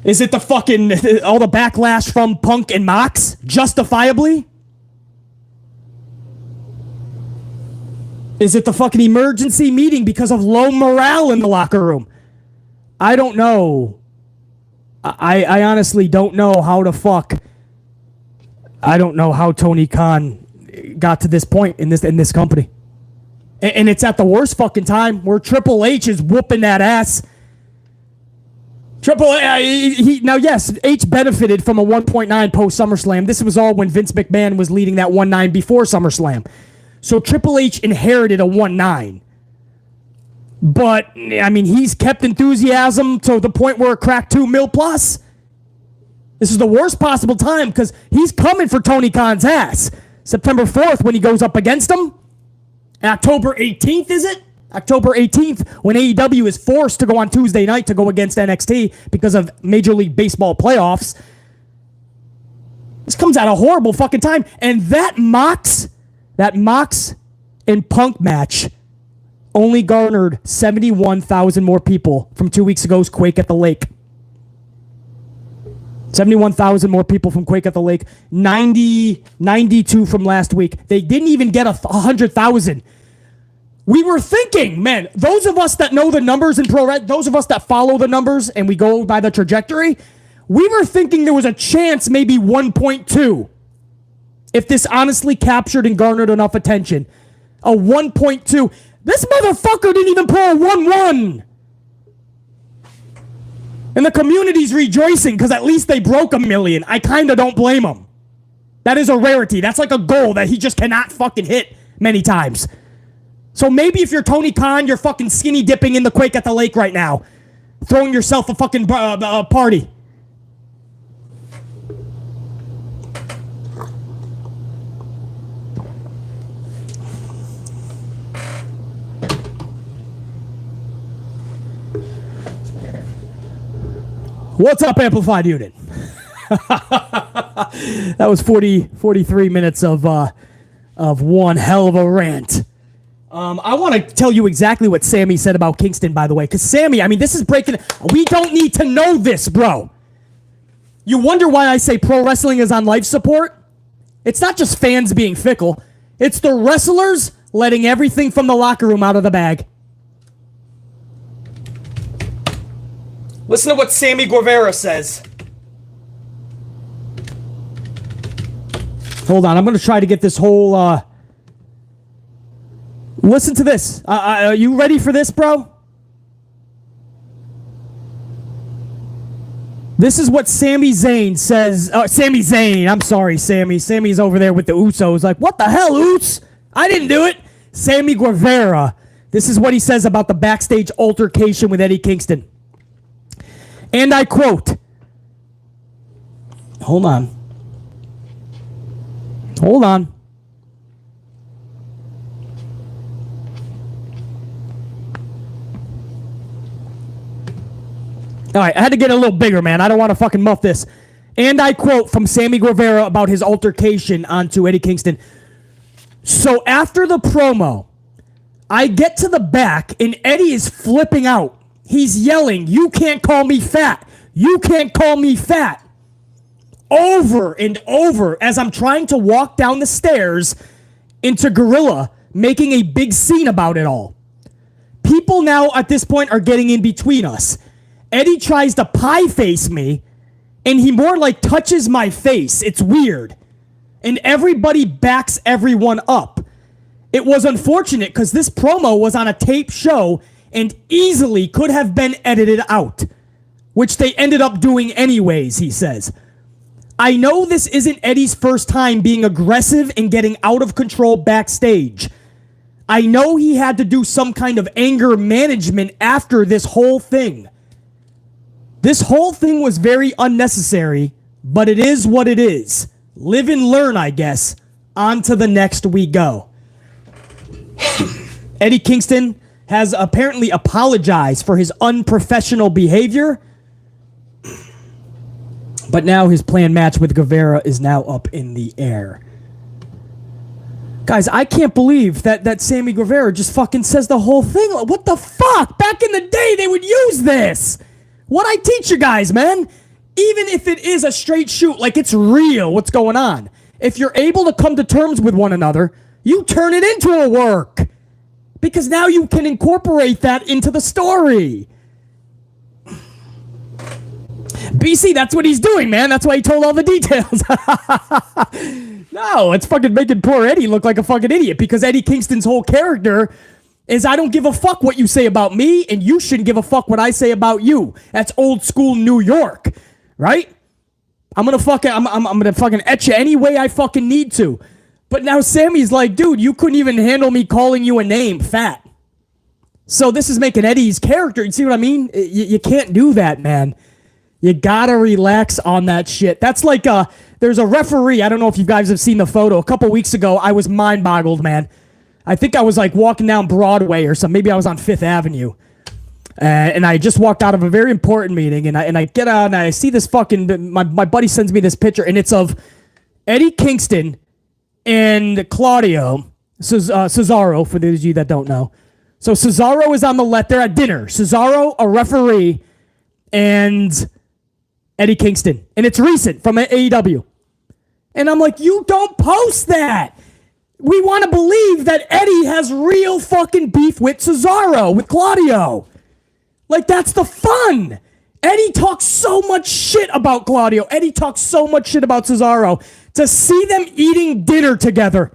Is it the fucking, all the backlash from Punk and Mox? Justifiably? Is it the fucking emergency meeting because of low morale in the locker room? I don't know. I honestly don't know how the fuck. I don't know how Tony Khan got to this point in this company. And it's at the worst fucking time where Triple H is whooping that ass. Now, yes, H benefited from a 1.9 post SummerSlam. This was all when Vince McMahon was leading that 1.9 before SummerSlam. So Triple H inherited a 1.9. But, I mean, he's kept enthusiasm to the point where it cracked 2 mil plus. This is the worst possible time because he's coming for Tony Khan's ass. September 4th when he goes up against him. October 18th, is it? October 18th when AEW is forced to go on Tuesday night to go against NXT because of Major League Baseball playoffs. This comes at a horrible fucking time. And that Mox and Punk match only garnered 71,000 more people from 2 weeks ago's Quake at the Lake. 71,000 more people from Quake at the Lake. 92 from last week. They didn't even get 100,000. We were thinking, man, those of us that know the numbers in those of us that follow the numbers and we go by the trajectory, we were thinking there was a chance maybe 1.2 if this honestly captured and garnered enough attention. A 1.2. This motherfucker didn't even pull a 1-1. And the community's rejoicing because at least they broke 1 million. I kind of don't blame them. That is a rarity. That's like a goal that he just cannot fucking hit many times. So maybe if you're Tony Khan, you're fucking skinny dipping in the Quake at the Lake right now. Throwing yourself a fucking party. What's up, Amplified Unit? That was 43 minutes of one hell of a rant. I want to tell you exactly what Sammy said about Kingston, by the way. Because Sammy, I mean, this is breaking. We don't need to know this, bro. You wonder why I say pro wrestling is on life support? It's not just fans being fickle. It's the wrestlers letting everything from the locker room out of the bag. Listen to what Sammy Guevara says. Hold on, I'm going to try to get this whole... Listen to this. Are you ready for this, bro? This is what Sami Zayn says. Sami Zayn, I'm sorry, Sammy. Sammy's over there with the Usos. Like, what the hell, Uts? I didn't do it. Sammy Guevara. This is what he says about the backstage altercation with Eddie Kingston. And I quote, hold on. All right, I had to get a little bigger, man. I don't want to fucking muff this. And I quote from Sammy Guevara about his altercation onto Eddie Kingston. So after the promo, I get to the back and Eddie is flipping out. He's yelling, "You can't call me fat. You can't call me fat." Over and over as I'm trying to walk down the stairs into Gorilla, making a big scene about it all. People now at this point are getting in between us. Eddie tries to pie face me, and he more like touches my face. It's weird. And everybody backs everyone up. It was unfortunate because this promo was on a tape show, and easily could have been edited out, which they ended up doing anyways, he says. I know this isn't Eddie's first time being aggressive and getting out of control backstage. I know he had to do some kind of anger management after this whole thing. This whole thing was very unnecessary, but it is what it is. Live and learn, I guess. On to the next we go. Eddie Kingston has apparently apologized for his unprofessional behavior, but now his planned match with Guevara is now up in the air. Guys, I can't believe that Sammy Guevara just fucking says the whole thing. What the fuck? Back in the day, they would use this. What I teach you guys, man. Even if it is a straight shoot, like it's real, what's going on. If you're able to come to terms with one another, you turn it into a work. Because now you can incorporate that into the story. BC, that's what he's doing, man. That's why he told all the details. No, it's fucking making poor Eddie look like a fucking idiot, because Eddie Kingston's whole character is I don't give a fuck what you say about me, and you shouldn't give a fuck what I say about you. That's old school New York, right? I'm gonna fucking etch you any way I fucking need to. But now Sammy's like, dude, you couldn't even handle me calling you a name, fat. So this is making Eddie's character, you see what I mean? You can't do that, man. You gotta relax on that shit. That's like, there's a referee, I don't know if you guys have seen the photo. A couple weeks ago, I was mind-boggled, man. I think I was like walking down Broadway or something. Maybe I was on Fifth Avenue. And I just walked out of a very important meeting, and I get out and I see this fucking, my buddy sends me this picture, and it's of Eddie Kingston and Claudio Cesaro, for those of you that don't know. So Cesaro is on the left. They're at dinner. Cesaro, a referee, and Eddie Kingston. And it's recent from AEW. And I'm like, you don't post that. We want to believe that Eddie has real fucking beef with Cesaro, with Claudio. Like, that's the fun. Eddie talks so much shit about Claudio. Eddie talks so much shit about Cesaro. To see them eating dinner together,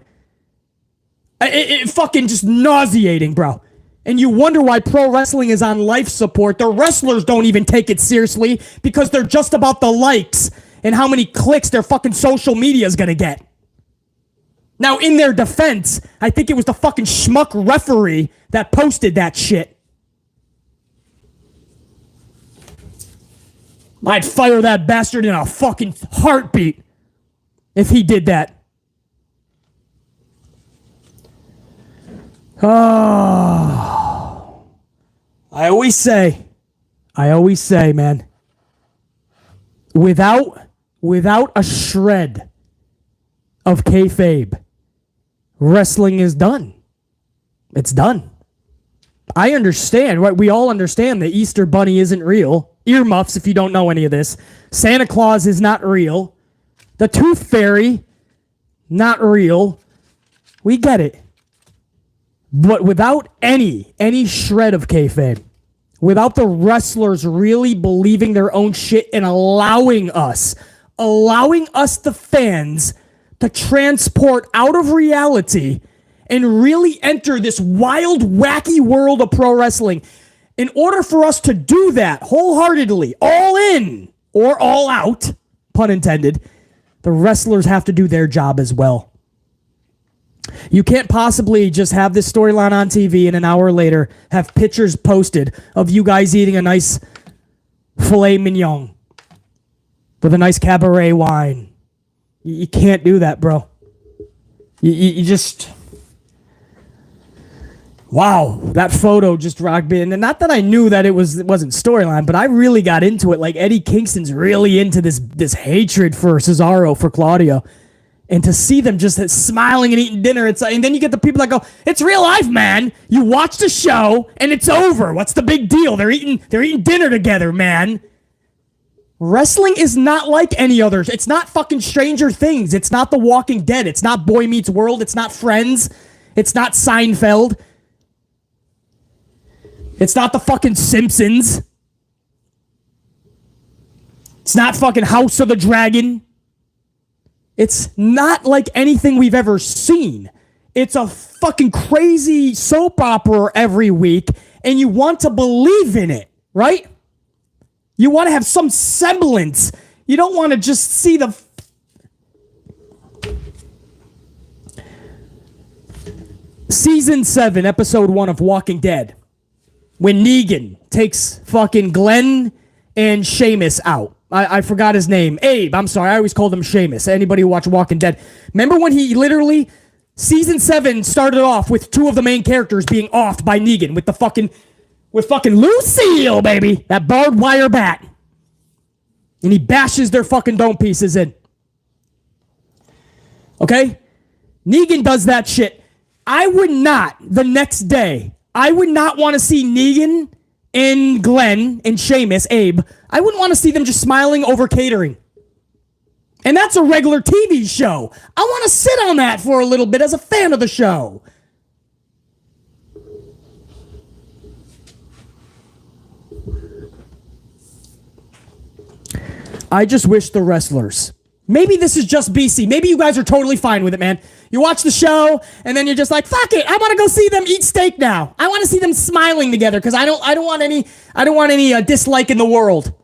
it fucking just nauseating, bro. And you wonder why pro wrestling is on life support. The wrestlers don't even take it seriously because they're just about the likes and how many clicks their fucking social media is gonna get. Now, in their defense, I think it was the fucking schmuck referee that posted that shit. I'd fire that bastard in a fucking heartbeat if he did that. Oh. I always say, man, without a shred of kayfabe, wrestling is done. It's done. I understand, right? We all understand the Easter Bunny isn't real. Earmuffs, if you don't know any of this. Santa Claus is not real. The Tooth Fairy, not real. We get it. But without any shred of kayfabe, without the wrestlers really believing their own shit and allowing us, the fans, to transport out of reality and really enter this wild, wacky world of pro wrestling. In order for us to do that wholeheartedly, all in or all out, pun intended, the wrestlers have to do their job as well. You can't possibly just have this storyline on TV and an hour later have pictures posted of you guys eating a nice filet mignon with a nice cabaret wine. You can't do that, bro. You just... Wow, that photo just rocked me. And not that I knew that it wasn't storyline, but I really got into it. Like, Eddie Kingston's really into this hatred for Cesaro, for Claudio. And to see them just smiling and eating dinner, it's like, and then you get the people that go, it's real life, man. You watch the show and it's over. What's the big deal? They're eating dinner together, man. Wrestling is not like any others. It's not fucking Stranger Things. It's not The Walking Dead. It's not Boy Meets World. It's not Friends. It's not Seinfeld. It's not the fucking Simpsons. It's not fucking House of the Dragon. It's not like anything we've ever seen. It's a fucking crazy soap opera every week, and you want to believe in it, right? You want to have some semblance. You don't want to just see the... Season 7, Episode 1 of Walking Dead. When Negan takes fucking Glenn and Seamus out. I forgot his name. Abe, I'm sorry. I always called him Seamus. Anybody who watched Walking Dead. Remember when he literally... Season 7 started off with 2 of the main characters being offed by Negan with the fucking... With fucking Lucille, baby. That barbed wire bat. And he bashes their fucking dome pieces in. Okay? Negan does that shit. I would not, the next day, I would not want to see Negan and Glenn and Seamus, Abe. I wouldn't want to see them just smiling over catering. And that's a regular TV show. I want to sit on that for a little bit as a fan of the show. I just wish the wrestlers... Maybe this is just BC. Maybe you guys are totally fine with it, man. You watch the show, and then you're just like, fuck it. I want to go see them eat steak now. I want to see them smiling together because I don't want any dislike in the world.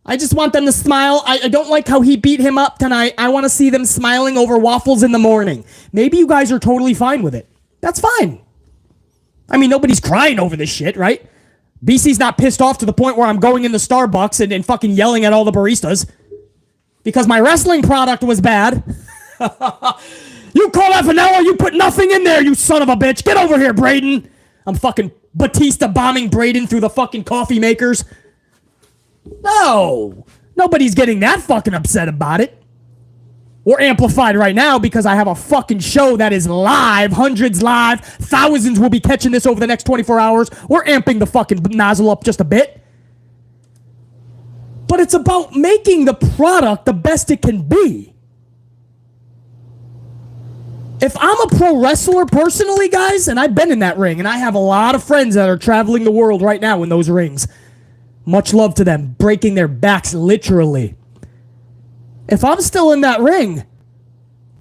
I just want them to smile. I don't like how he beat him up tonight. I want to see them smiling over waffles in the morning. Maybe you guys are totally fine with it. That's fine. I mean, nobody's crying over this shit, right? BC's not pissed off to the point where I'm going into Starbucks and fucking yelling at all the baristas because my wrestling product was bad. You call that vanilla? You put nothing in there, you son of a bitch. Get over here, Braden. I'm fucking Batista bombing Braden through the fucking coffee makers. No. Nobody's getting that fucking upset about it. We're amplified right now because I have a fucking show that is live. Hundreds live. Thousands will be catching this over the next 24 hours. We're amping the fucking nozzle up just a bit. But it's about making the product the best it can be. If I'm a pro wrestler personally, guys, and I've been in that ring, and I have a lot of friends that are traveling the world right now in those rings. Much love to them, breaking their backs literally. If I'm still in that ring,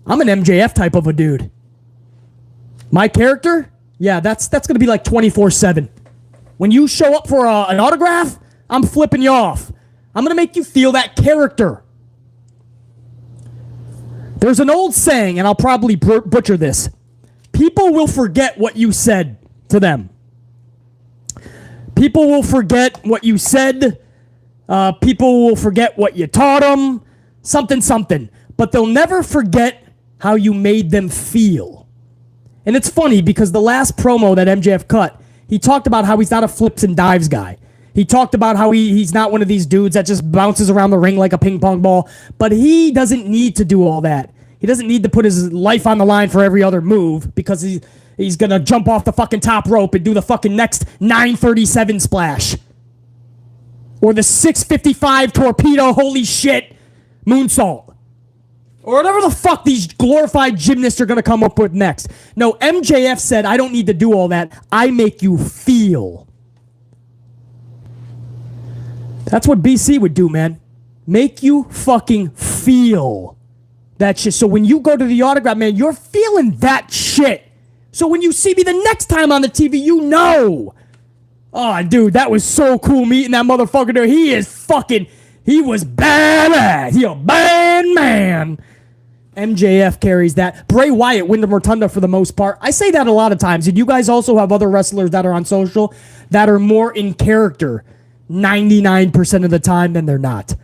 I'm an MJF type of a dude. My character, yeah, that's going to be like 24/7. When you show up for an autograph, I'm flipping you off. I'm going to make you feel that character. There's an old saying, and I'll probably butcher this. People will forget what you said to them. People will forget what you said. People will forget what you taught them. Something. But they'll never forget how you made them feel. And it's funny because the last promo that MJF cut, he talked about how he's not a flips and dives guy. He talked about how he's not one of these dudes that just bounces around the ring like a ping pong ball. But he doesn't need to do all that. He doesn't need to put his life on the line for every other move because he's going to jump off the fucking top rope and do the fucking next 937 splash. Or the 655 torpedo, holy shit, moonsault. Or whatever the fuck these glorified gymnasts are going to come up with next. No, MJF said, I don't need to do all that. I make you feel. That's what BC would do, man. Make you fucking feel that shit. So when you go to the autograph, man, you're feeling that shit. So when you see me the next time on the TV, you know. Oh, dude, that was so cool meeting that motherfucker there. He was badass. He a bad man. MJF carries that. Bray Wyatt, Wyndham Rotunda for the most part. I say that a lot of times. And you guys also have other wrestlers that are on social that are more in character 99% of the time than they're not.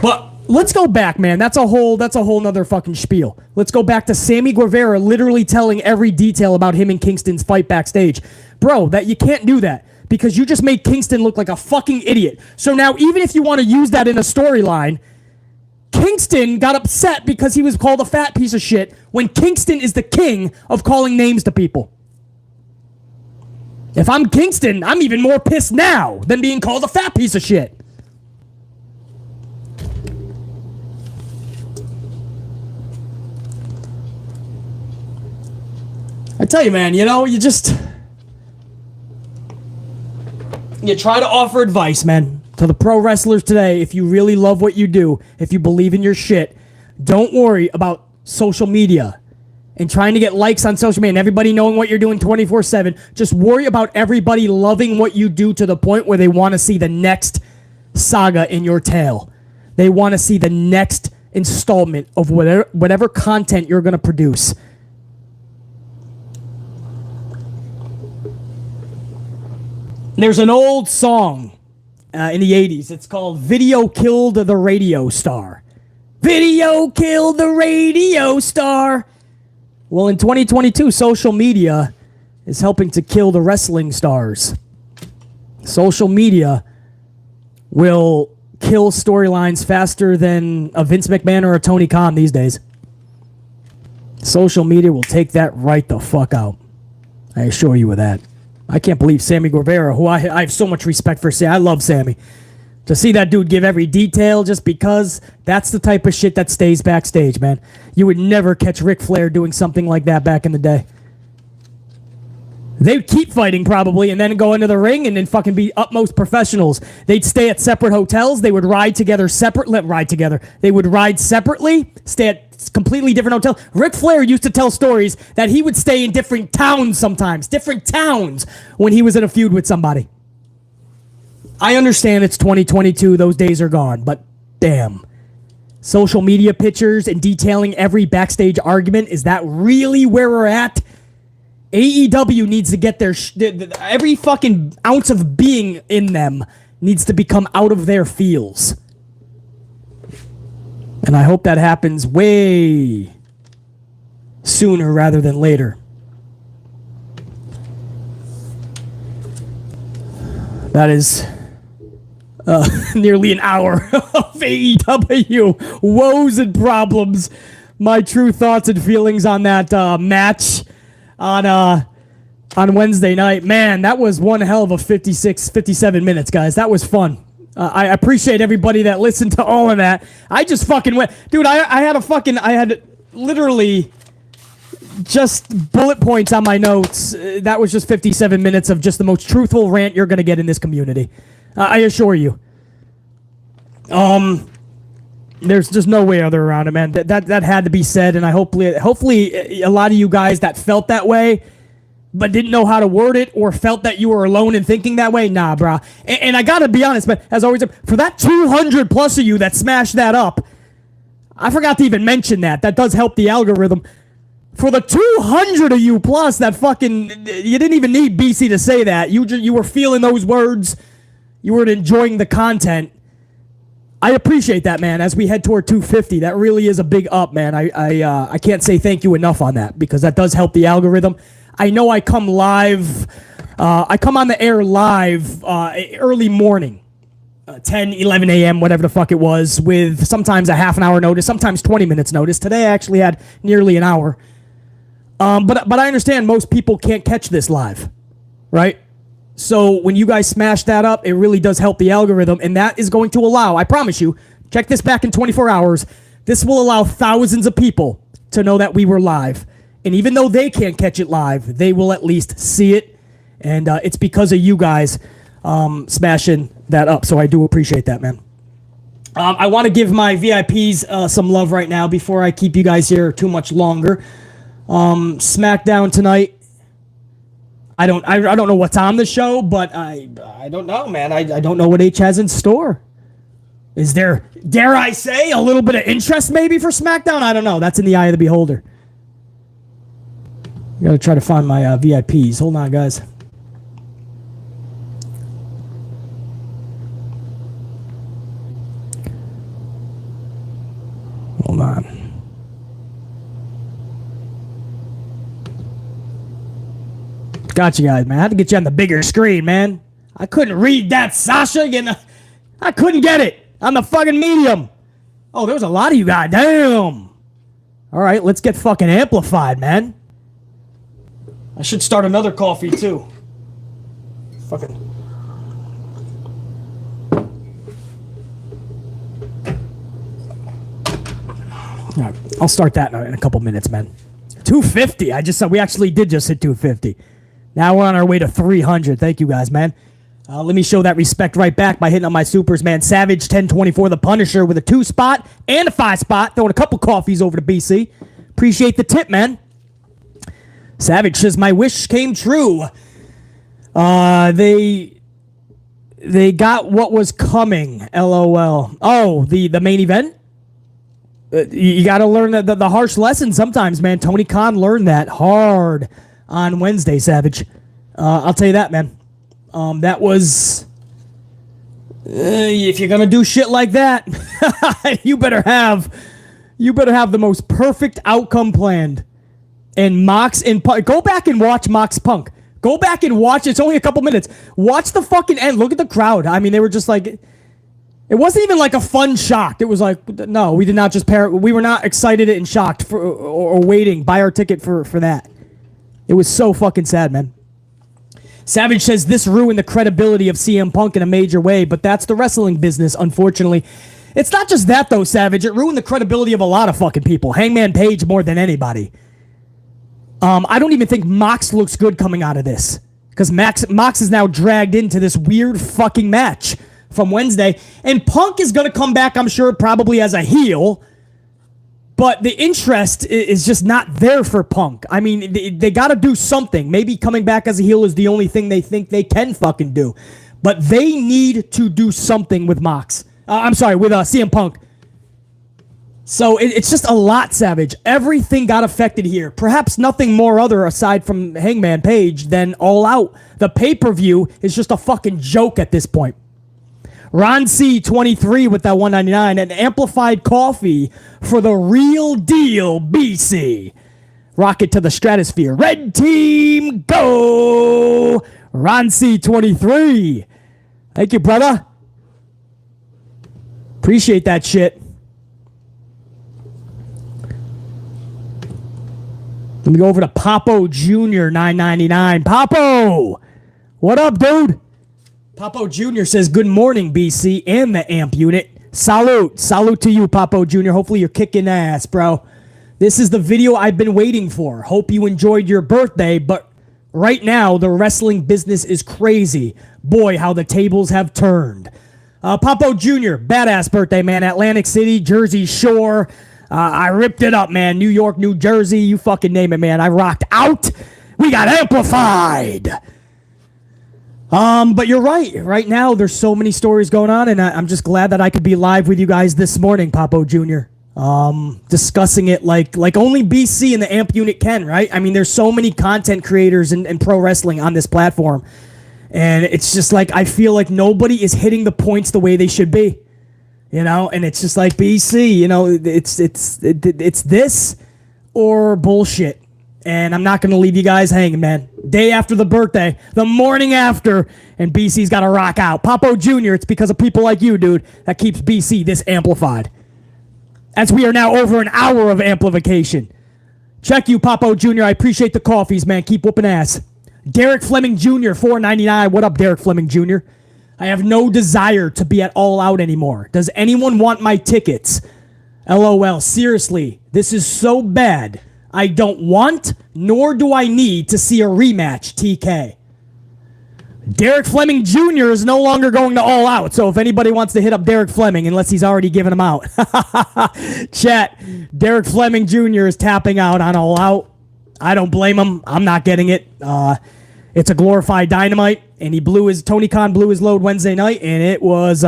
But let's go back, man. That's a whole nother fucking spiel. Let's go back to Sammy Guevara literally telling every detail about him and Kingston's fight backstage. Bro, that you can't do that because you just made Kingston look like a fucking idiot. So now even if you want to use that in a storyline, Kingston got upset because he was called a fat piece of shit when Kingston is the king of calling names to people. If I'm Kingston, I'm even more pissed now than being called a fat piece of shit. I tell you, man, you try to offer advice, man, to the pro wrestlers today. If you really love what you do, if you believe in your shit, don't worry about social media and trying to get likes on social media and everybody knowing what you're doing 24/7. Just worry about everybody loving what you do to the point where they want to see the next saga in your tale. They want to see the next installment of whatever content you're going to produce. There's an old song in the 80s. It's called Video Killed the Radio Star. Video killed the radio star. Well, in 2022, social media is helping to kill the wrestling stars. Social media will kill storylines faster than a Vince McMahon or a Tony Khan these days. Social media will take that right the fuck out. I assure you of that. I can't believe Sammy Guevara, who I have so much respect for. I love Sammy. To see that dude give every detail just because, that's the type of shit that stays backstage, man. You would never catch Ric Flair doing something like that back in the day. They'd keep fighting probably and then go into the ring and then fucking be utmost professionals. They'd stay at separate hotels. They would ride together They would ride separately, stay at completely different hotels. Ric Flair used to tell stories that he would stay in different towns sometimes, when he was in a feud with somebody. I understand it's 2022, those days are gone, but damn. Social media pictures and detailing every backstage argument, is that really where we're at? AEW needs to get their every fucking ounce of being in them needs to become out of their feels. And I hope that happens way sooner rather than later. That is nearly an hour of AEW woes and problems. My true thoughts and feelings on that match on Wednesday night. Man, that was one hell of a 57 minutes, guys. That was fun. I appreciate everybody that listened to all of that. I just fucking went... Dude, I had literally just bullet points on my notes. That was just 57 minutes of just the most truthful rant you're going to get in this community. I assure you. There's just no way other around it, man. That had to be said, and I hopefully a lot of you guys that felt that way but didn't know how to word it or felt that you were alone in thinking that way, nah, brah. And I gotta be honest, man, as always, for that 200 plus of you that smashed that up, I forgot to even mention that. That does help the algorithm. For the 200 of you plus that fucking, you didn't even need BC to say that. You were feeling those words. You were enjoying the content. I appreciate that, man, as we head toward 250. That really is a big up, man. I can't say thank you enough on that because that does help the algorithm. I know I come live. I come on the air live early morning, 10, 11 a.m., whatever the fuck it was, with sometimes a half an hour notice, sometimes 20 minutes notice. Today I actually had nearly an hour. But I understand most people can't catch this live, right? So when you guys smash that up, it really does help the algorithm, and that is going to allow, I promise you, check this back in 24 hours, this will allow thousands of people to know that we were live. And even though they can't catch it live, they will at least see it, and it's because of you guys smashing that up, so I do appreciate that, man. I want to give my VIPs some love right now before I keep you guys here too much longer. SmackDown tonight. I don't know what's on the show, but I don't know, man. I don't know what H has in store. Is there, dare I say, a little bit of interest maybe for SmackDown? I don't know. That's in the eye of the beholder. I gotta try to find my VIPs. Hold on, guys. Hold on. Got you guys, man. I had to get you on the bigger screen, man. I couldn't read that, Sasha. I couldn't get it on the fucking medium. Oh, there was a lot of you guys. Damn. All right, let's get fucking amplified, man. I should start another coffee, too. Fucking... All right, I'll start that in a couple minutes, man. 250. I just said we actually did just hit 250. Now we're on our way to 300. Thank you guys, man. Let me show that respect right back by hitting on my supers, man. Savage 1024, the Punisher with a 2 spot and a 5 spot. Throwing a couple coffees over to BC. Appreciate the tip, man. Savage says, my wish came true. They got what was coming, LOL. Oh, the main event? You got to learn the harsh lesson sometimes, man. Tony Khan learned that hard on Wednesday, Savage. I'll tell you that, man. That was... if you're going to do shit like that, you better have the most perfect outcome planned. And Mox and Punk... Go back and watch Mox-Punk. Go back and watch. It's only a couple minutes. Watch the fucking end. Look at the crowd. I mean, they were just like... It wasn't even like a fun shock. It was like, no, we did not just we were not excited and shocked or waiting, buy our ticket for that. It was so fucking sad, man. Savage says this ruined the credibility of CM Punk in a major way, but that's the wrestling business, unfortunately. It's not just that, though, Savage. It ruined the credibility of a lot of fucking people. Hangman Page more than anybody. I don't even think Mox looks good coming out of this. Because Mox is now dragged into this weird fucking match from Wednesday. And Punk is going to come back, I'm sure, probably as a heel. But the interest is just not there for Punk. I mean, they got to do something. Maybe coming back as a heel is the only thing they think they can fucking do. But they need to do something with Mox. With CM Punk. So it's just a lot, Savage. Everything got affected here. Perhaps nothing more other aside from Hangman Page than All Out. The pay-per-view is just a fucking joke at this point. Ron C, 23 with that $1.99. And amplified coffee for the real deal, BC. Rocket to the stratosphere. Red team, go! Ron C, 23. Thank you, brother. Appreciate that shit. Let me go over to Papo Jr., $9.99. Papo! What up, dude? Papo Jr. says, good morning, BC and the AMP unit. Salute. Salute to you, Papo Jr. Hopefully you're kicking ass, bro. This is the video I've been waiting for. Hope you enjoyed your birthday, but right now, the wrestling business is crazy. Boy, how the tables have turned. Papo Jr., badass birthday, man. Atlantic City, Jersey Shore. I ripped it up, man. New York, New Jersey, you fucking name it, man. I rocked out. We got amplified. But you're right. Right now, there's so many stories going on, and I'm just glad that I could be live with you guys this morning, Papo Jr. Discussing it like only BC and the AMP unit can, right? I mean, there's so many content creators and pro wrestling on this platform, and it's just like I feel like nobody is hitting the points the way they should be. You know, and it's just like BC, you know, it's this or bullshit. And I'm not going to leave you guys hanging, man. Day after the birthday, the morning after, and BC's got to rock out. Papo Jr., it's because of people like you, dude, that keeps BC this amplified. As we are now over an hour of amplification. Check you, Papo Jr. I appreciate the coffees, man. Keep whooping ass. Derek Fleming Jr., $4.99. What up, Derek Fleming Jr.? I have no desire to be at All Out anymore. Does anyone want my tickets? LOL. Seriously, this is so bad. I don't want, nor do I need to see a rematch, TK. Derek Fleming Jr. is no longer going to All Out, so if anybody wants to hit up Derek Fleming, unless he's already given him out. Chat, Derek Fleming Jr. is tapping out on All Out. I don't blame him. I'm not getting it. It's a glorified Dynamite, and Tony Khan blew his load Wednesday night, and it was,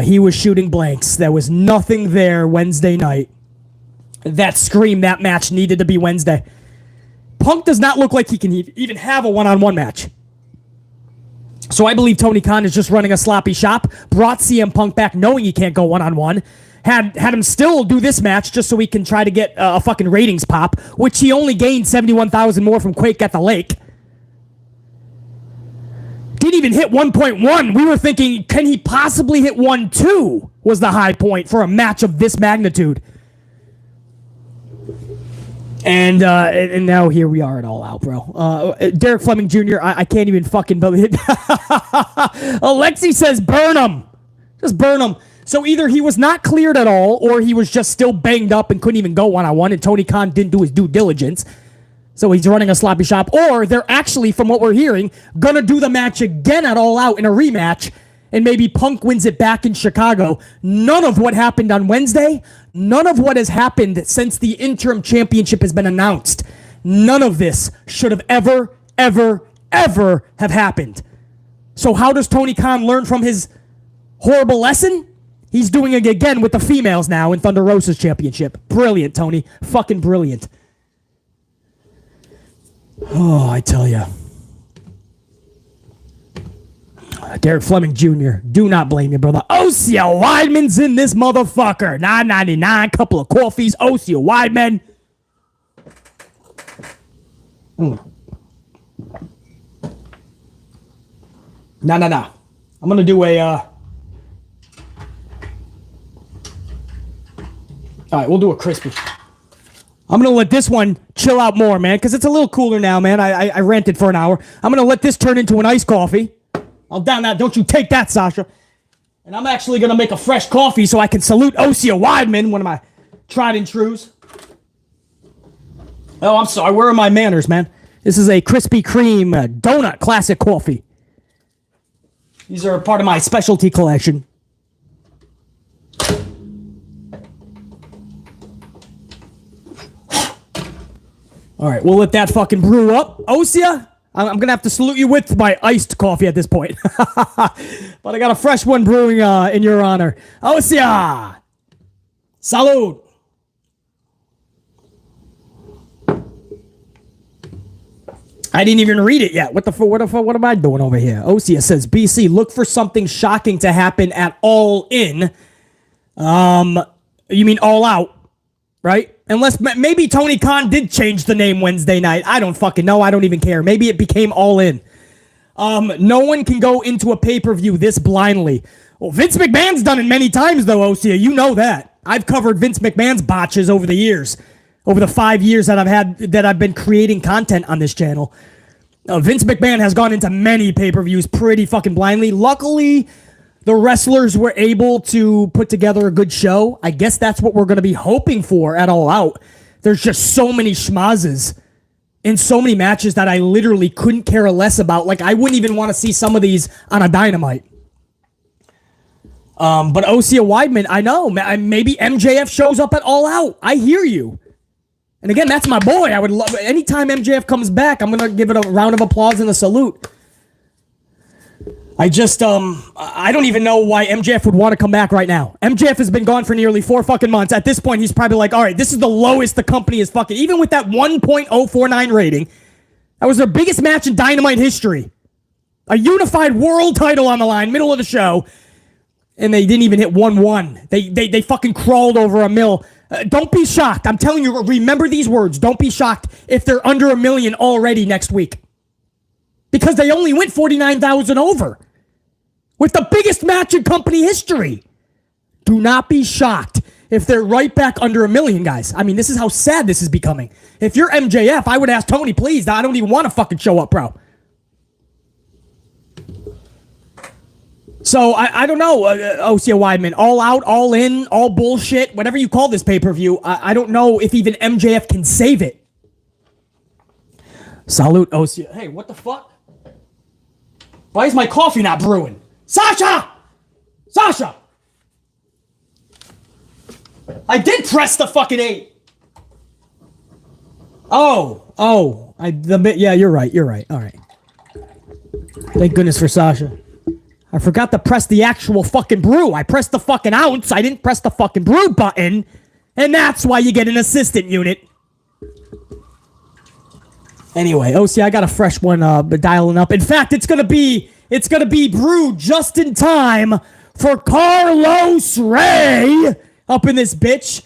he was shooting blanks. There was nothing there Wednesday night that screamed that match needed to be Wednesday. Punk does not look like he can even have a one-on-one match. So I believe Tony Khan is just running a sloppy shop, brought CM Punk back knowing he can't go one-on-one, had him still do this match just so he can try to get a fucking ratings pop, which he only gained 71,000 more from Quake at the Lake. Didn't even hit 1.1. We were thinking, can he possibly hit 1.2 was the high point for a match of this magnitude. And now here we are at All Out, bro. Derek Fleming Jr., I can't even fucking believe it. Alexi says burn him. Just burn him. So either he was not cleared at all, or he was just still banged up and couldn't even go one-on-one, and Tony Khan didn't do his due diligence. So he's running a sloppy shop. Or they're actually, from what we're hearing, going to do the match again at All Out in a rematch, and maybe Punk wins it back in Chicago. None of what happened on Wednesday, none of what has happened since the interim championship has been announced. None of this should have ever have happened. So how does Tony Khan learn from his horrible lesson? He's doing it again with the females now in Thunder Rosa's championship. Brilliant, Tony. Fucking brilliant. Oh, I tell you. Derek Fleming Jr., do not blame your brother. Osea Weidman's in this motherfucker. $9.99, couple of coffees. Osea Weidman. No. I'm going to do a... All right, we'll do a crispy. I'm going to let this one chill out more, man, because it's a little cooler now, man. I ranted for an hour. I'm going to let this turn into an iced coffee. I'll down that. Don't you take that, Sasha. And I'm actually going to make a fresh coffee so I can salute Osea Weidman, one of my tried and trues. Oh, I'm sorry. Where are my manners, man? This is a Krispy Kreme donut classic coffee. These are part of my specialty collection. All right, we'll let that fucking brew up. Osea, I'm going to have to salute you with my iced coffee at this point. But I got a fresh one brewing in your honor. Osea! Salud! I didn't even read it yet. What am I doing over here? Osea says, BC, look for something shocking to happen at All In. You mean All Out, right? Unless maybe Tony Khan did change the name Wednesday night. I don't fucking know. I don't even care. Maybe it became All In. No one can go into a pay-per-view this blindly. Well, Vince McMahon's done it many times, though, Osea. You know that. I've covered Vince McMahon's botches over the years. Over the 5 years that I've been creating content on this channel. Vince McMahon has gone into many pay-per-views pretty fucking blindly. Luckily, the wrestlers were able to put together a good show. I guess that's what we're going to be hoping for at All Out. There's just so many schmazzes in so many matches that I literally couldn't care less about. Like, I wouldn't even want to see some of these on a Dynamite. But Osea Weidman, I know. Maybe MJF shows up at All Out. I hear you. And again, that's my boy. I would love... Anytime MJF comes back, I'm going to give it a round of applause and a salute. I just, I don't even know why MJF would want to come back right now. MJF has been gone for nearly 4 fucking months. At this point, he's probably like, all right, this is the lowest the company is fucking... Even with that 1.049 rating, that was their biggest match in Dynamite history. A unified world title on the line, middle of the show. And they didn't even hit 1-1. They fucking crawled over a mill. Don't be shocked. I'm telling you, remember these words. Don't be shocked if they're under 1 million already next week. Because they only went 49,000 over. With the biggest match in company history. Do not be shocked if they're right back under 1 million, guys. I mean, this is how sad this is becoming. If you're MJF, I would ask Tony, please. I don't even want to fucking show up, bro. So, I don't know, Osea Weidman. All Out, All In, all bullshit, whatever you call this pay-per-view, I don't know if even MJF can save it. Salute, Osea. Hey, what the fuck? Why is my coffee not brewing? Sasha! Sasha! I did press the fucking 8. Yeah, you're right. All right. Thank goodness for Sasha. I forgot to press the actual fucking brew. I pressed the fucking ounce. I didn't press the fucking brew button. And that's why you get an assistant unit. Anyway, Osea, I got a fresh one dialing up. In fact, it's gonna be brewed just in time for Carlos Ray up in this bitch.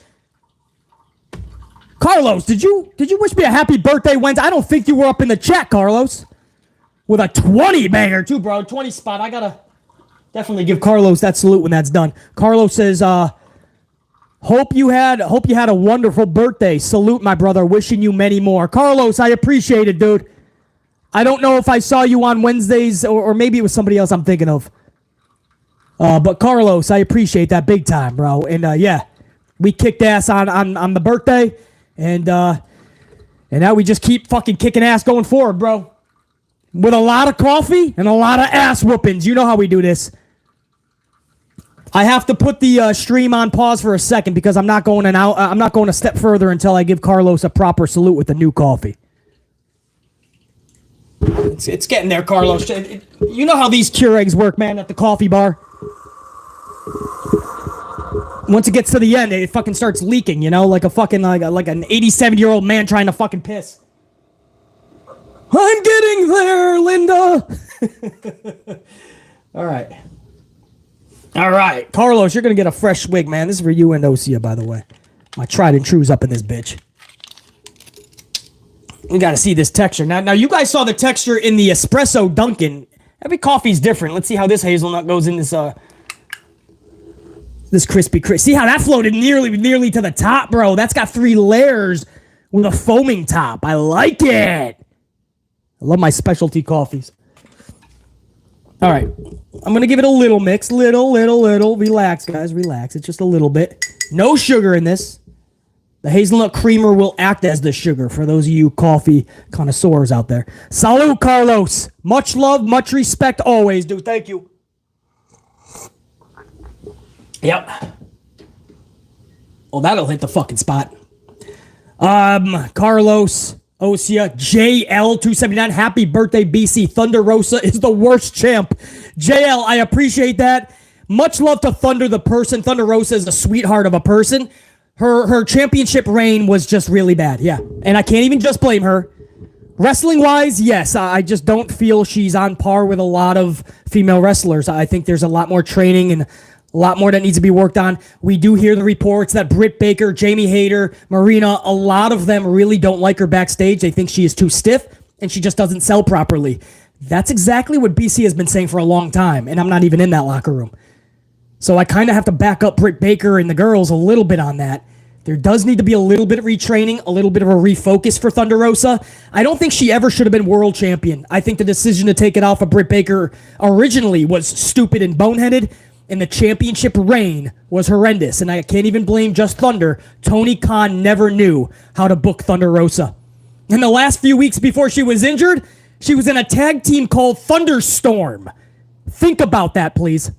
Carlos, did you wish me a happy birthday Wednesday? I don't think you were up in the chat, Carlos. With a 20 banger too, bro. 20 spot. I gotta definitely give Carlos that salute when that's done. Carlos says, hope you had a wonderful birthday. Salute, my brother. Wishing you many more. Carlos, I appreciate it, dude. I don't know if I saw you on Wednesdays or maybe it was somebody else I'm thinking of. But Carlos, I appreciate that big time, bro. And yeah, we kicked ass on the birthday. And now we just keep fucking kicking ass going forward, bro. With a lot of coffee and a lot of ass whoopings. You know how we do this. I have to put the stream on pause for a second because I'm not going a step further until I give Carlos a proper salute with the new coffee. It's getting there, Carlos. You know how these Keurigs work, man, at the coffee bar. Once it gets to the end, it fucking starts leaking, you know, like a fucking like an 87-year-old man trying to fucking piss. I'm getting there, Linda. All right, Carlos, you're gonna get a fresh swig, man. This is for you and Osea, by the way. My tried and true's up in this bitch. We gotta see this texture. Now you guys saw the texture in the espresso Dunkin'. Every coffee's different. Let's see how this hazelnut goes in this crispy crisp. See how that floated nearly to the top, bro? That's got 3 layers with a foaming top. I like it. I love my specialty coffees. All right. I'm going to give it a little mix. Little. Relax, guys. Relax. It's just a little bit. No sugar in this. The hazelnut creamer will act as the sugar for those of you coffee connoisseurs out there. Salud, Carlos. Much love, much respect always, dude. Thank you. Yep. Oh, that'll hit the fucking spot. Carlos, Osea, JL279. Happy birthday, BC. Thunder Rosa is the worst champ. JL, I appreciate that. Much love to Thunder the person. Thunder Rosa is a sweetheart of a person. Her championship reign was just really bad. Yeah. And I can't even just blame her. Wrestling-wise, yes, I just don't feel she's on par with a lot of female wrestlers. I think there's a lot more training and a lot more that needs to be worked on. We do hear the reports that Britt Baker, Jamie Hayter, Marina, a lot of them really don't like her backstage. They think she is too stiff and she just doesn't sell properly. That's exactly what BC has been saying for a long time, and I'm not even in that locker room. So I kind of have to back up Britt Baker and the girls a little bit on that. There does need to be a little bit of retraining, a little bit of a refocus for Thunder Rosa. I don't think she ever should have been world champion. I think the decision to take it off of Britt Baker originally was stupid and boneheaded. And the championship reign was horrendous. And I can't even blame just Thunder. Tony Khan never knew how to book Thunder Rosa. In the last few weeks before she was injured, she was in a tag team called Thunderstorm. Think about that, please.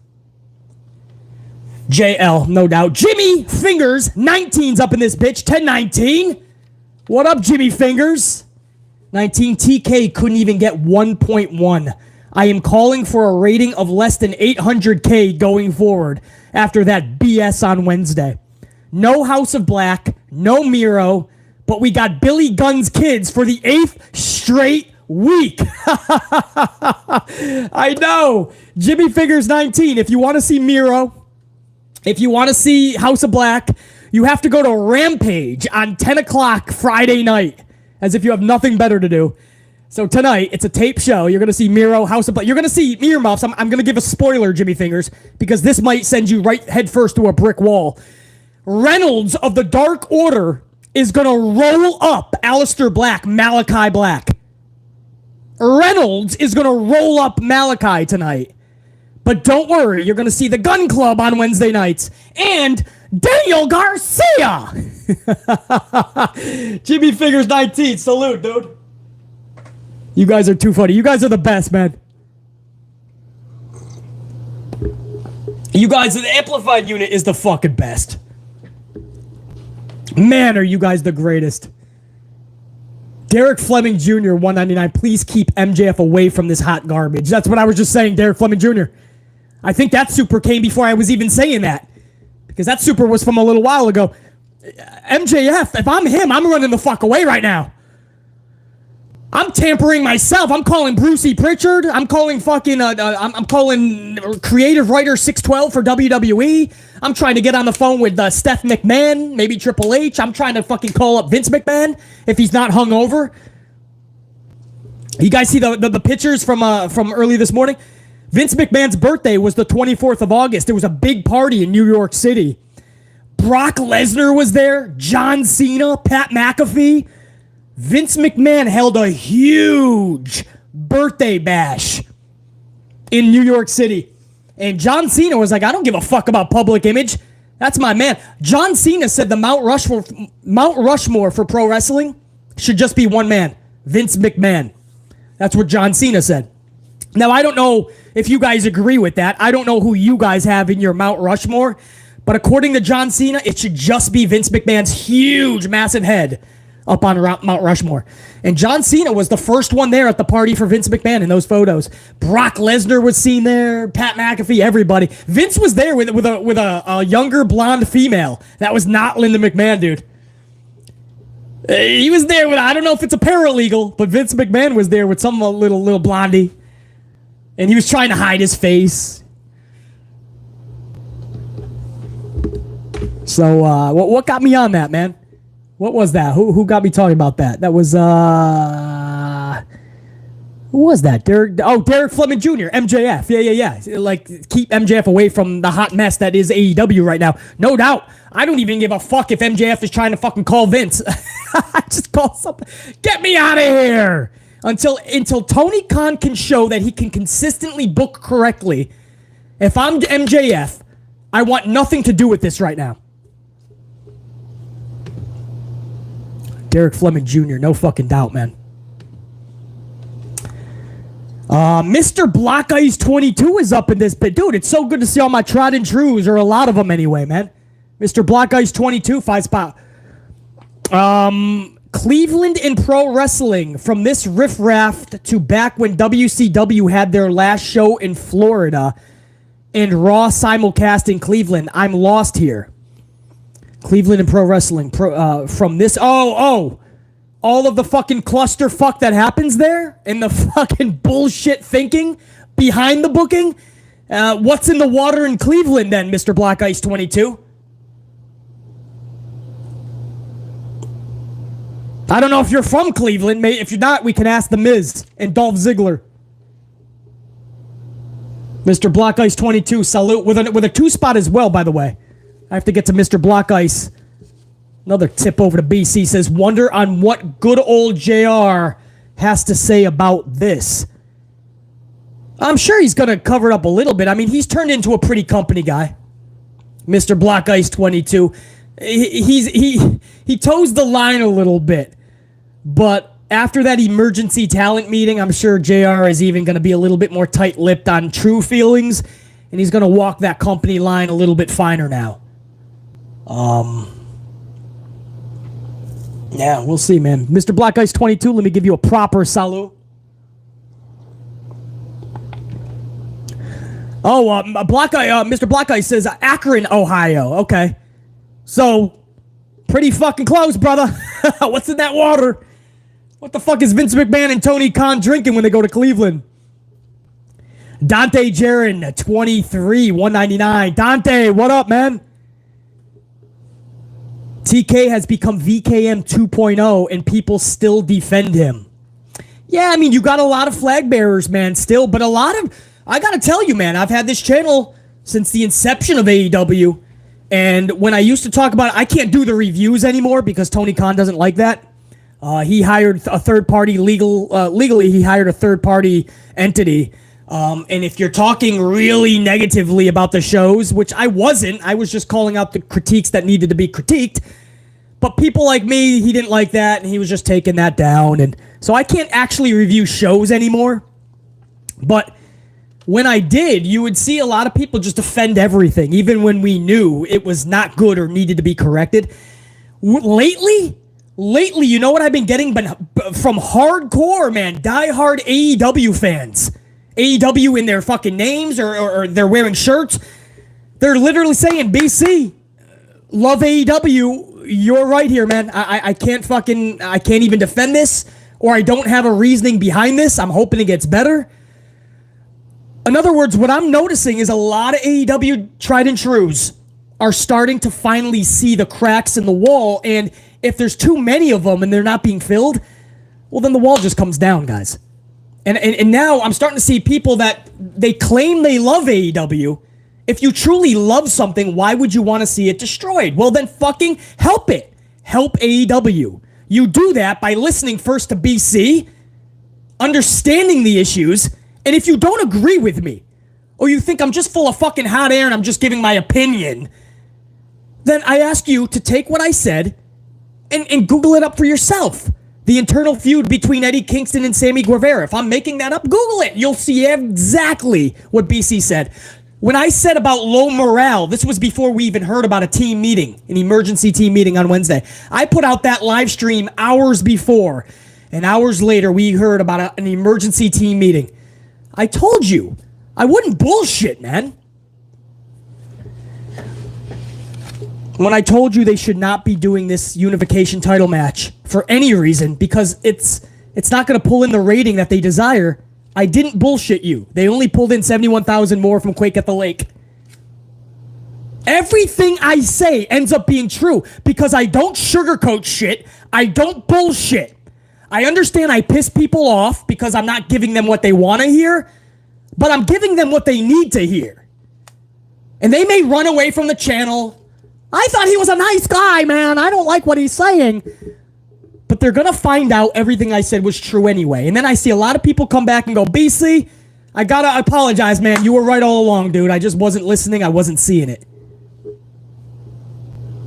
JL, no doubt. Jimmy Fingers, 19's up in this bitch. 1019. What up, Jimmy Fingers? 19 TK couldn't even get 1.1. I am calling for a rating of less than 800K going forward after that BS on Wednesday. No House of Black, no Miro, but we got Billy Gunn's kids for the 8th straight week. I know. Jimmy Fingers 19. If you want to see Miro, if you want to see House of Black, you have to go to Rampage on 10 o'clock Friday night, as if you have nothing better to do. So tonight, it's a tape show. You're going to see Miro, House of Black. You're going to see earmuffs. I'm going to give a spoiler, Jimmy Fingers, because this might send you right headfirst to a brick wall. Reynolds of the Dark Order is going to roll up Aleister Black, Malachi Black. Reynolds is going to roll up Malachi tonight. But don't worry, you're going to see the Gun Club on Wednesday nights. And Daniel Garcia! Jimmy Fingers 19. Salute, dude. You guys are too funny. You guys are the best, man. You guys, the Amplified unit is the fucking best. Man, are you guys the greatest. Derek Fleming Jr., 199. Please keep MJF away from this hot garbage. That's what I was just saying, Derek Fleming Jr. I think that super came before I was even saying that. Because that super was from a little while ago. MJF, if I'm him, I'm running the fuck away right now. I'm tampering myself. I'm calling Brucey Pritchard. I'm calling fucking, I'm calling creative writer 612 for WWE. I'm trying to get on the phone with Steph McMahon, maybe Triple H. I'm trying to fucking call up Vince McMahon if he's not hungover. You guys see the pictures from early this morning? Vince McMahon's birthday was the 24th of August. There was a big party in New York City. Brock Lesnar was there. John Cena, Pat McAfee. Vince McMahon held a huge birthday bash in New York City. And John Cena was like, I don't give a fuck about public image. That's my man. John Cena said the Mount Rushmore for pro wrestling should just be one man, Vince McMahon. That's what John Cena said. Now, I don't know if you guys agree with that. I don't know who you guys have in your Mount Rushmore. But according to John Cena, it should just be Vince McMahon's huge, massive head up on Mount Rushmore. And John Cena was the first one there at the party for Vince McMahon in those photos. Brock Lesnar was seen there, Pat McAfee, everybody. Vince was there with a younger blonde female. That was not Linda McMahon, dude. He was there with, I don't know if it's a paralegal, but Vince McMahon was there with some little blondie. And he was trying to hide his face. So, what got me on that, man? What was that? Who got me talking about that? That was, who was that? Derek Fleming Jr., MJF. Yeah. Like, keep MJF away from the hot mess that is AEW right now. No doubt. I don't even give a fuck if MJF is trying to fucking call Vince. Just call something. Get me out of here. Until Tony Khan can show that he can consistently book correctly. If I'm MJF, I want nothing to do with this right now. Derek Fleming Jr., no fucking doubt, man. Mr. Black Ice 22 is up in this bit. Dude, it's so good to see all my tried and trues, or a lot of them anyway, man. Mr. Black Ice 22, 5 spot. Cleveland in pro wrestling, from this riffraff to back when WCW had their last show in Florida and Raw simulcast in Cleveland. I'm lost here. Cleveland in pro wrestling, from this, all of the fucking clusterfuck that happens there and the fucking bullshit thinking behind the booking. What's in the water in Cleveland then, Mr. Black Ice 22? I don't know if you're from Cleveland. If you're not, we can ask The Miz and Dolph Ziggler. Mr. Black Ice 22, salute with a 2 spot as well, by the way. I have to get to Mr. Black Ice. Another tip over to BC says, wonder on what good old JR has to say about this. I'm sure he's going to cover it up a little bit. I mean, he's turned into a pretty company guy. Mr. Black Ice 22. He toes the line a little bit. But after that emergency talent meeting, I'm sure JR is even going to be a little bit more tight-lipped on true feelings. And he's going to walk that company line a little bit finer now. Yeah, we'll see, man. Mr. Black Ice 22, let me give you a proper salute. Mr. Black Ice says Akron, Ohio. Okay. So, pretty fucking close, brother. What's in that water? What the fuck is Vince McMahon and Tony Khan drinking when they go to Cleveland? Dante Jaron, 23, 199. Dante, what up, man? TK has become VKM 2.0 and people still defend him. Yeah, I mean, you got a lot of flag bearers, man, still, but I gotta tell you, man, I've had this channel since the inception of AEW, and when I used to talk about it, I can't do the reviews anymore because Tony Khan doesn't like that. He hired a third-party legally, he hired a third-party entity. And if you're talking really negatively about the shows, which I wasn't, I was just calling out the critiques that needed to be critiqued. But people like me, he didn't like that, and he was just taking that down. And so I can't actually review shows anymore. But when I did, you would see a lot of people just defend everything, even when we knew it was not good or needed to be corrected. Lately, you know what I've been getting from hardcore, man, diehard AEW fans. AEW in their fucking names or they're wearing shirts. They're literally saying, BC, love AEW. You're right here, man. I can't even defend this, or I don't have a reasoning behind this. I'm hoping it gets better. In other words, what I'm noticing is a lot of AEW tried and trues are starting to finally see the cracks in the wall, and if there's too many of them and they're not being filled, well, then the wall just comes down, guys. And now I'm starting to see people that they claim they love AEW. If you truly love something, why would you want to see it destroyed? Well, then fucking help it. Help AEW. You do that by listening first to BC, understanding the issues, and if you don't agree with me, or you think I'm just full of fucking hot air and I'm just giving my opinion, then I ask you to take what I said and Google it up for yourself. The internal feud between Eddie Kingston and Sammy Guevara. If I'm making that up, Google it. You'll see exactly what BC said. When I said about low morale, this was before we even heard about a team meeting, an emergency team meeting on Wednesday. I put out that live stream hours before, and hours later we heard about an emergency team meeting. I told you, I wouldn't bullshit, man. When I told you they should not be doing this unification title match for any reason, because it's not going to pull in the rating that they desire, I didn't bullshit you. They only pulled in 71,000 more from Quake at the Lake. Everything I say ends up being true because I don't sugarcoat shit. I don't bullshit. I understand I piss people off because I'm not giving them what they want to hear, but I'm giving them what they need to hear. And they may run away from the channel. I thought he was a nice guy, man. I don't like what he's saying. But they're going to find out everything I said was true anyway. And then I see a lot of people come back and go, BC, I got to apologize, man. You were right all along, dude. I just wasn't listening. I wasn't seeing it.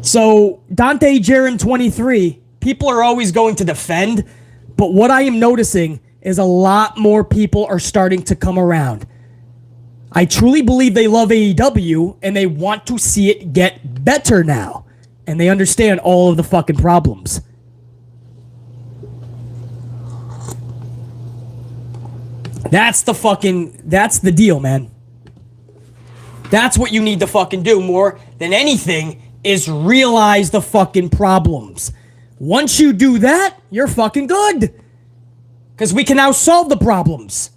So, Dante Jaron 23, people are always going to defend. But what I am noticing is a lot more people are starting to come around. I truly believe they love AEW and they want to see it get better now. And they understand all of the fucking problems. That's the deal, man. That's what you need to fucking do more than anything is realize the fucking problems. Once you do that, you're fucking good. Because we can now solve the problems.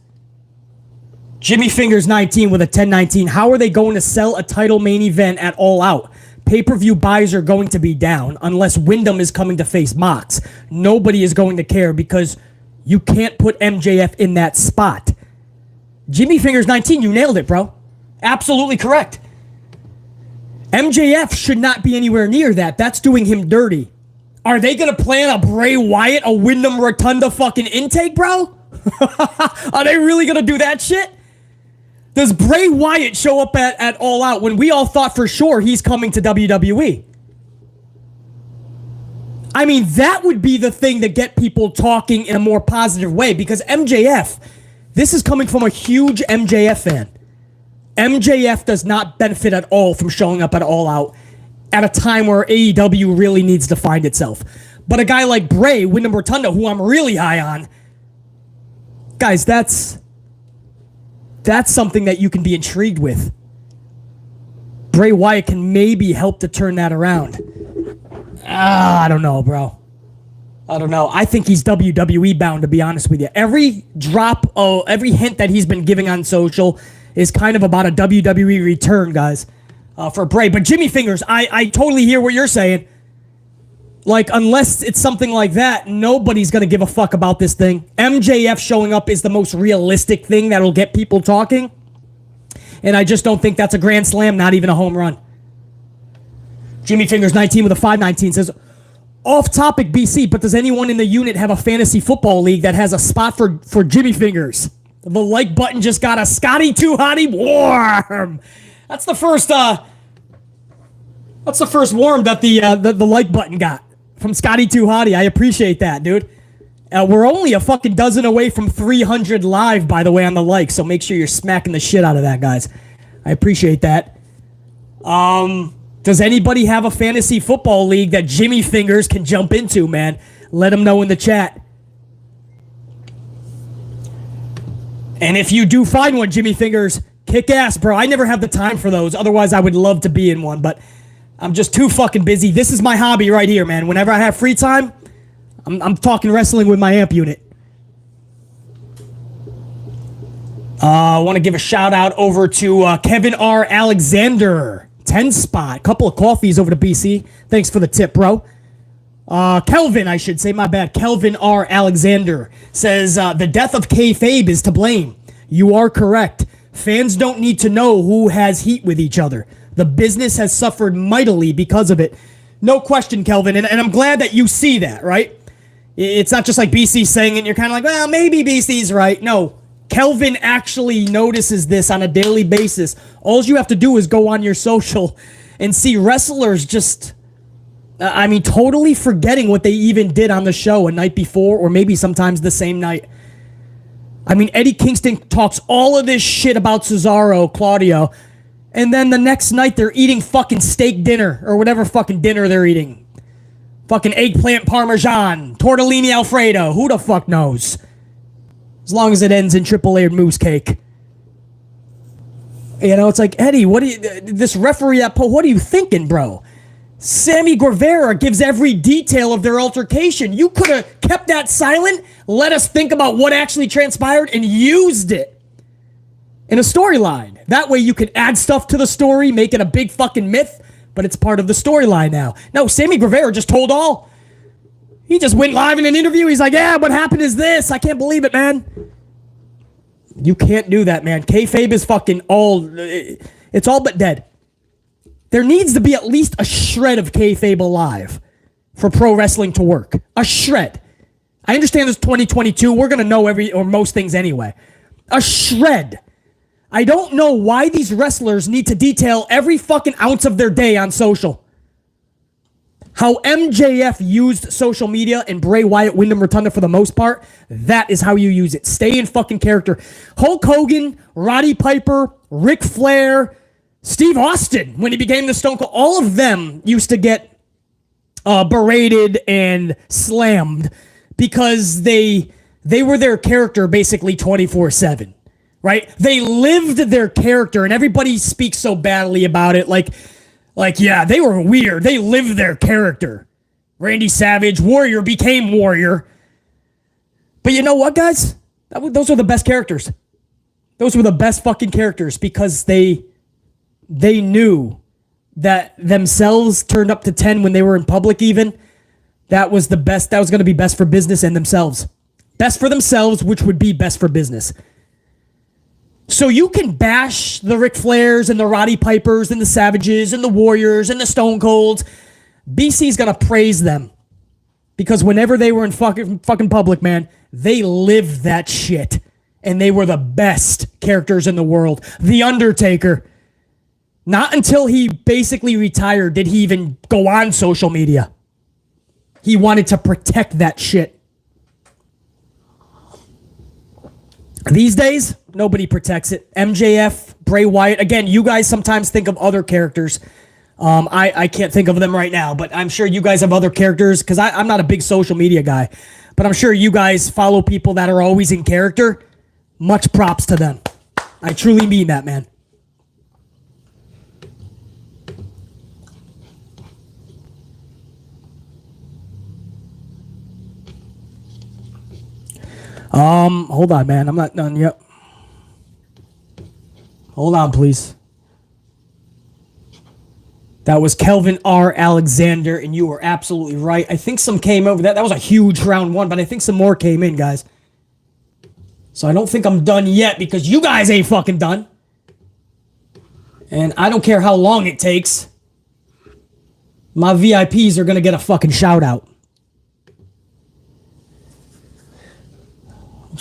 Jimmy Fingers 19 with a 1019. How are they going to sell a title main event at All Out? Pay-per-view buys are going to be down unless Wyndham is coming to face Mox. Nobody is going to care because you can't put MJF in that spot. Jimmy Fingers 19, you nailed it, bro. Absolutely correct. MJF should not be anywhere near that. That's doing him dirty. Are they going to plan a Bray Wyatt, a Wyndham Rotunda fucking intake, bro? Are they really going to do that shit? Does Bray Wyatt show up at All Out when we all thought for sure he's coming to WWE? I mean, that would be the thing to get people talking in a more positive way because MJF, this is coming from a huge MJF fan. MJF does not benefit at all from showing up at All Out at a time where AEW really needs to find itself. But a guy like Bray, Wyndham Rotunda, who I'm really high on, guys, that's something that you can be intrigued with. Bray Wyatt can maybe help to turn that around. I don't know, bro. I don't know. I think he's WWE bound, to be honest with you. Every hint that he's been giving on social is kind of about a WWE return, guys, for Bray. But Jimmy Fingers, I totally hear what you're saying. Like, unless it's something like that, nobody's going to give a fuck about this thing. MJF showing up is the most realistic thing that'll get people talking. And I just don't think that's a grand slam, not even a home run. Jimmy Fingers 19 with a 519 says, off topic BC, but does anyone in the unit have a fantasy football league that has a spot for Jimmy Fingers? The like button just got a Scotty Too Hottie warm. That's the first warm that the like button got from Scotty Too Hottie. I appreciate that, dude. We're only a fucking dozen away from 300 live, by the way, on the like, so make sure you're smacking the shit out of that, guys. I appreciate that. Does anybody have a fantasy football league that Jimmy Fingers can jump into, man? Let him know in the chat. And if you do find one, Jimmy Fingers, kick ass, bro. I never have the time for those. Otherwise, I would love to be in one, but I'm just too fucking busy. This is my hobby right here, man. Whenever I have free time, I'm talking wrestling with my amp unit. I want to give a shout out over to Kevin R. Alexander. 10 spot. Couple of coffees over to BC. Thanks for the tip, bro. Kelvin, I should say. My bad. Kelvin R. Alexander says, the death of kayfabe is to blame. You are correct. Fans don't need to know who has heat with each other. The business has suffered mightily because of it. No question, Kelvin. And I'm glad that you see that, right? It's not just like BC saying it and you're kind of like, well, maybe BC's right. No. Kelvin actually notices this on a daily basis. All you have to do is go on your social and see wrestlers just, totally forgetting what they even did on the show a night before or maybe sometimes the same night. Eddie Kingston talks all of this shit about Cesaro, Claudio, And then the next night they're eating fucking steak dinner or whatever fucking dinner they're eating. Fucking eggplant parmesan, tortellini alfredo. Who the fuck knows? As long as it ends in triple layered mousse cake. You know, it's like, Eddie, this referee what are you thinking, bro? Sammy Guevara gives every detail of their altercation. You could have kept that silent, let us think about what actually transpired, and used it in a storyline. That way you could add stuff to the story, make it a big fucking myth, but it's part of the storyline now. No, Sammy Guevara just told all. He just went live in an interview. He's like, yeah, what happened is this. I can't believe it, man. You can't do that, man. Kayfabe is fucking it's all but dead. There needs to be at least a shred of kayfabe alive for pro wrestling to work. A shred. I understand it's 2022. We're going to know most things anyway. A shred. I don't know why these wrestlers need to detail every fucking ounce of their day on social. How MJF used social media and Bray Wyatt, Wyndham Rotunda for the most part, that is how you use it. Stay in fucking character. Hulk Hogan, Roddy Piper, Ric Flair, Steve Austin, when he became the Stone Cold, all of them used to get berated and slammed because they were their character basically 24/7, right? They lived their character, and everybody speaks so badly about it, like, yeah, they were weird. They lived their character. Randy Savage, Warrior became Warrior. But you know what, guys? Those are the best characters. Those were the best fucking characters because they knew that themselves turned up to 10 when they were in public even. That was the best. That was going to be best for business and themselves. Best for themselves, which would be best for business. So you can bash the Ric Flairs and the Roddy Pipers and the Savages and the Warriors and the Stone Colds. BC's going to praise them. Because whenever they were in fucking public, man, they lived that shit. And they were the best characters in the world. The Undertaker. Not until he basically retired did he even go on social media. He wanted to protect that shit. These days, nobody protects it. MJF, Bray Wyatt. Again, you guys sometimes think of other characters. I can't think of them right now, but I'm sure you guys have other characters because I'm not a big social media guy. But I'm sure you guys follow people that are always in character. Much props to them. I truly mean that, man. Hold on, man. I'm not done yet. Hold on, please. That was Kelvin R. Alexander, and you were absolutely right. I think some came over. That was a huge round one, but I think some more came in, guys. So I don't think I'm done yet because you guys ain't fucking done. And I don't care how long it takes. My VIPs are going to get a fucking shout out.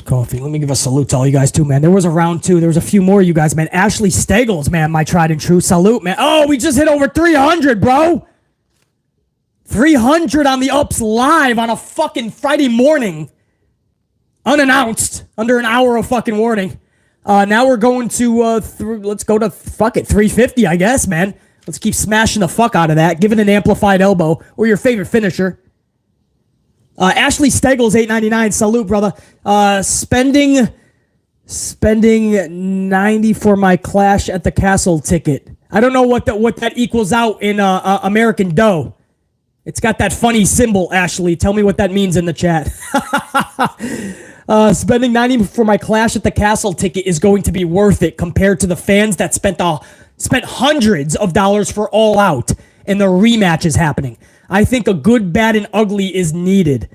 Coffee. Let me give a salute to all you guys too, man. There was a round two. There was a few more of you guys, man. Ashley Stagels, man, my tried and true. Salute, man. Oh, we just hit over 300, bro. 300 on the ups live on a fucking Friday morning. Unannounced. Under an hour of fucking warning. Now we're going to, let's go to, 350, I guess, man. Let's keep smashing the fuck out of that. Give it an amplified elbow or your favorite finisher. Ashley Stegels, $8.99. Salute, brother. Spending 90 for my Clash at the Castle ticket. I don't know what that equals out in American dough. It's got that funny symbol, Ashley. Tell me what that means in the chat. Spending 90 for my Clash at the Castle ticket is going to be worth it compared to the fans that spent hundreds of dollars for All Out and the rematch is happening. I think a good, bad, and ugly is needed.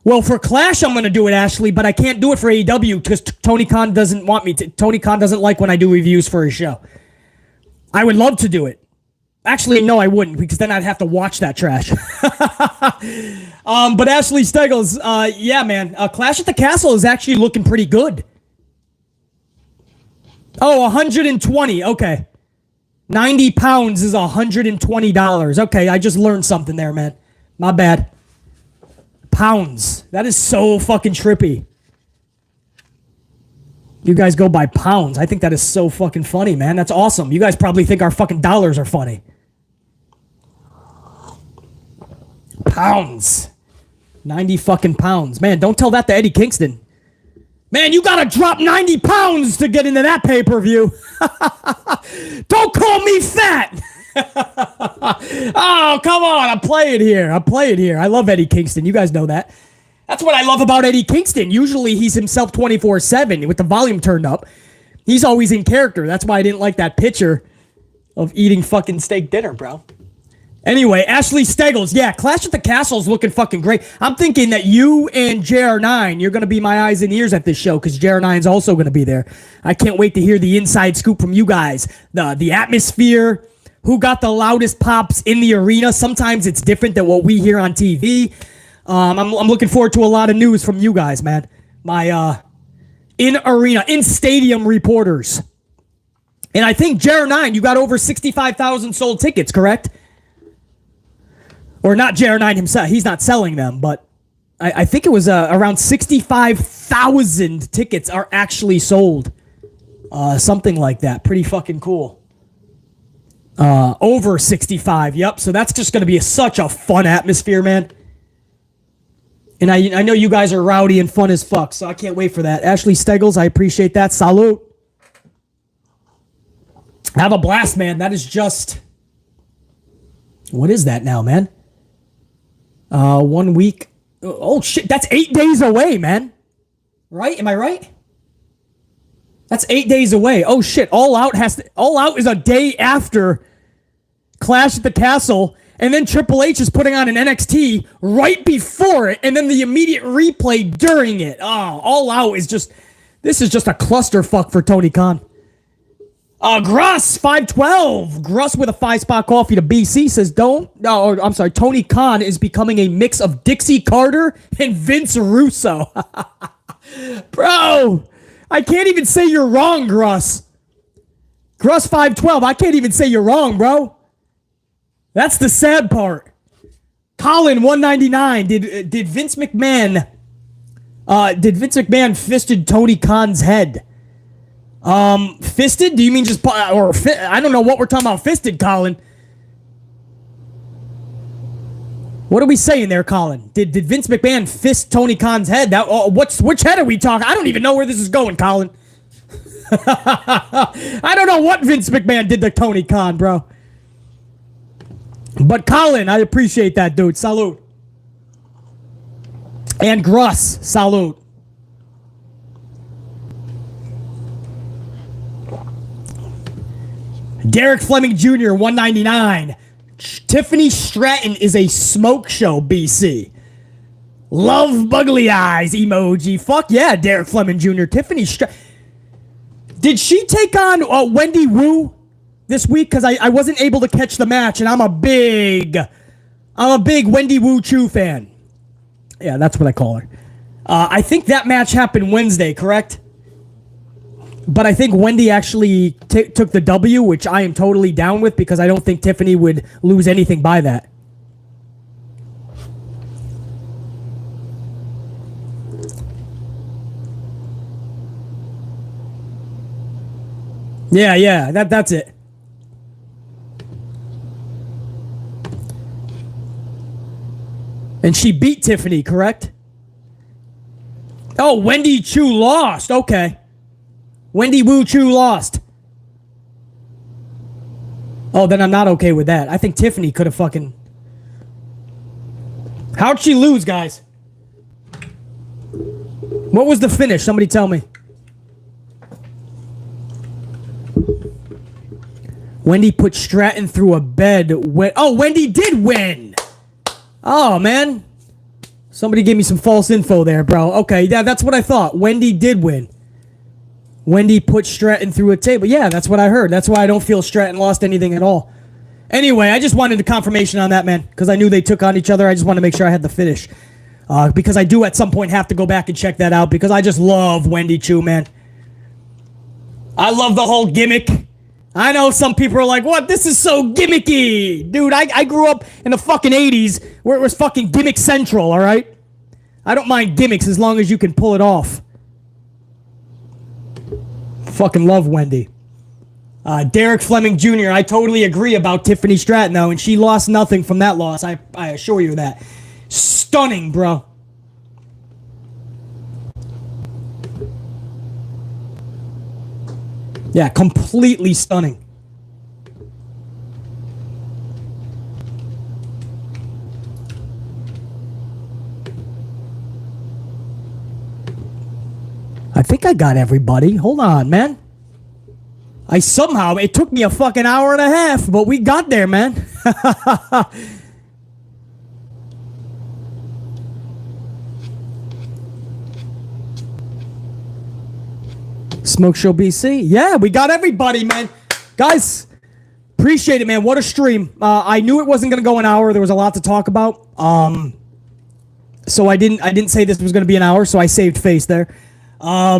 Well, for Clash, I'm going to do it, Ashley, but I can't do it for AEW because Tony Khan doesn't want me to. Tony Khan doesn't like when I do reviews for his show. I would love to do it. Actually, no, I wouldn't because then I'd have to watch that trash. But Ashley Stegels, yeah, man. Clash at the Castle is actually looking pretty good. Oh, 120. Okay. 90 pounds is $120. Okay, I just learned something there, man. My bad. Pounds. That is so fucking trippy. You guys go by pounds. I think that is so fucking funny, man. That's awesome. You guys probably think our fucking dollars are funny. Pounds. 90 fucking pounds. Man, don't tell that to Eddie Kingston. Man, you gotta drop 90 pounds to get into that pay-per-view. Don't call me fat. Oh, come on. I play it here. I love Eddie Kingston. You guys know that. That's what I love about Eddie Kingston. Usually he's himself 24/7 with the volume turned up. He's always in character. That's why I didn't like that picture of eating fucking steak dinner, bro. Anyway, Ashley Steggles. Yeah, Clash at the Castle's looking fucking great. I'm thinking that you and JR9, you're going to be my eyes and ears at this show because JR9's also going to be there. I can't wait to hear the inside scoop from you guys. The atmosphere, who got the loudest pops in the arena. Sometimes it's different than what we hear on TV. I'm looking forward to a lot of news from you guys, man. My in-arena, in-stadium reporters. And I think JR9, you got over 65,000 sold tickets, correct? Or not JR9 himself. He's not selling them, but I think it was around 65,000 tickets are actually sold. Something like that. Pretty fucking cool. Over 65, yep. So that's just going to be such a fun atmosphere, man. And I know you guys are rowdy and fun as fuck, so I can't wait for that. Ashley Steggles, I appreciate that. Salute. Have a blast, man. That is just... What is that now, man? 1 week. Oh, shit. That's 8 days away, man. Right? Am I right? That's 8 days away. Oh, shit. All Out is a day after Clash at the Castle. And then Triple H is putting on an NXT right before it, and then the immediate replay during it. Oh, All Out is just... This is just a clusterfuck for Tony Khan. Gruss, 512. Gruss with a 5-spot coffee to BC says, I'm sorry, Tony Khan is becoming a mix of Dixie Carter and Vince Russo. Bro, I can't even say you're wrong, Gruss. Gruss 512, I can't even say you're wrong, bro. That's the sad part. Colin 199. Did Vince McMahon fisted Tony Khan's head? Fisted? Do you mean just I don't know what we're talking about fisted, Colin. What are we saying there, Colin? Did Vince McMahon fist Tony Khan's head? Which head are we talking? I don't even know where this is going, Colin. I don't know what Vince McMahon did to Tony Khan, bro. But Colin, I appreciate that, dude. Salute. And Gruss, salute. Derek Fleming Jr., 199. Tiffany Stratton is a smoke show, BC. Love buggly eyes emoji. Fuck yeah, Derek Fleming Jr. Tiffany Stratton. Did she take on Wendy Wu this week? Because I wasn't able to catch the match, and I'm a big Wendy Wu Chu fan. Yeah, that's what I call her. I think that match happened Wednesday, correct? But I think Wendy actually took the W, which I am totally down with because I don't think Tiffany would lose anything by that. Yeah, that's it. And she beat Tiffany, correct? Oh, Wendy Chu lost. Okay. Wendy Wu Chu lost. Oh, then I'm not okay with that. I think Tiffany could have fucking... How'd she lose, guys? What was the finish? Somebody tell me. Wendy put Stratton through a bed. Oh, Wendy did win. Oh, man. Somebody gave me some false info there, bro. Okay, yeah, that's what I thought. Wendy did win. Wendy put Stratton through a table. Yeah, that's what I heard. That's why I don't feel Stratton lost anything at all. Anyway, I just wanted a confirmation on that, man, because I knew they took on each other. I just wanted to make sure I had the finish. Because I do at some point have to go back and check that out because I just love Wendy Chu, man. I love the whole gimmick. I know some people are like, what? This is so gimmicky. Dude, I grew up in the fucking 80s where it was fucking gimmick central, all right? I don't mind gimmicks as long as you can pull it off. Fucking love Wendy. Derek Fleming Jr., I totally agree about Tiffany Stratton, though, and she lost nothing from that loss. I assure you that. Stunning, bro. Yeah, completely stunning. I think I got everybody. Hold on, man. It took me a fucking hour and a half, but we got there, man. Smoke Show BC. Yeah, we got everybody, man. Guys, appreciate it, man. What a stream. I knew it wasn't going to go an hour. There was a lot to talk about. So I didn't say this was going to be an hour, so I saved face there. Over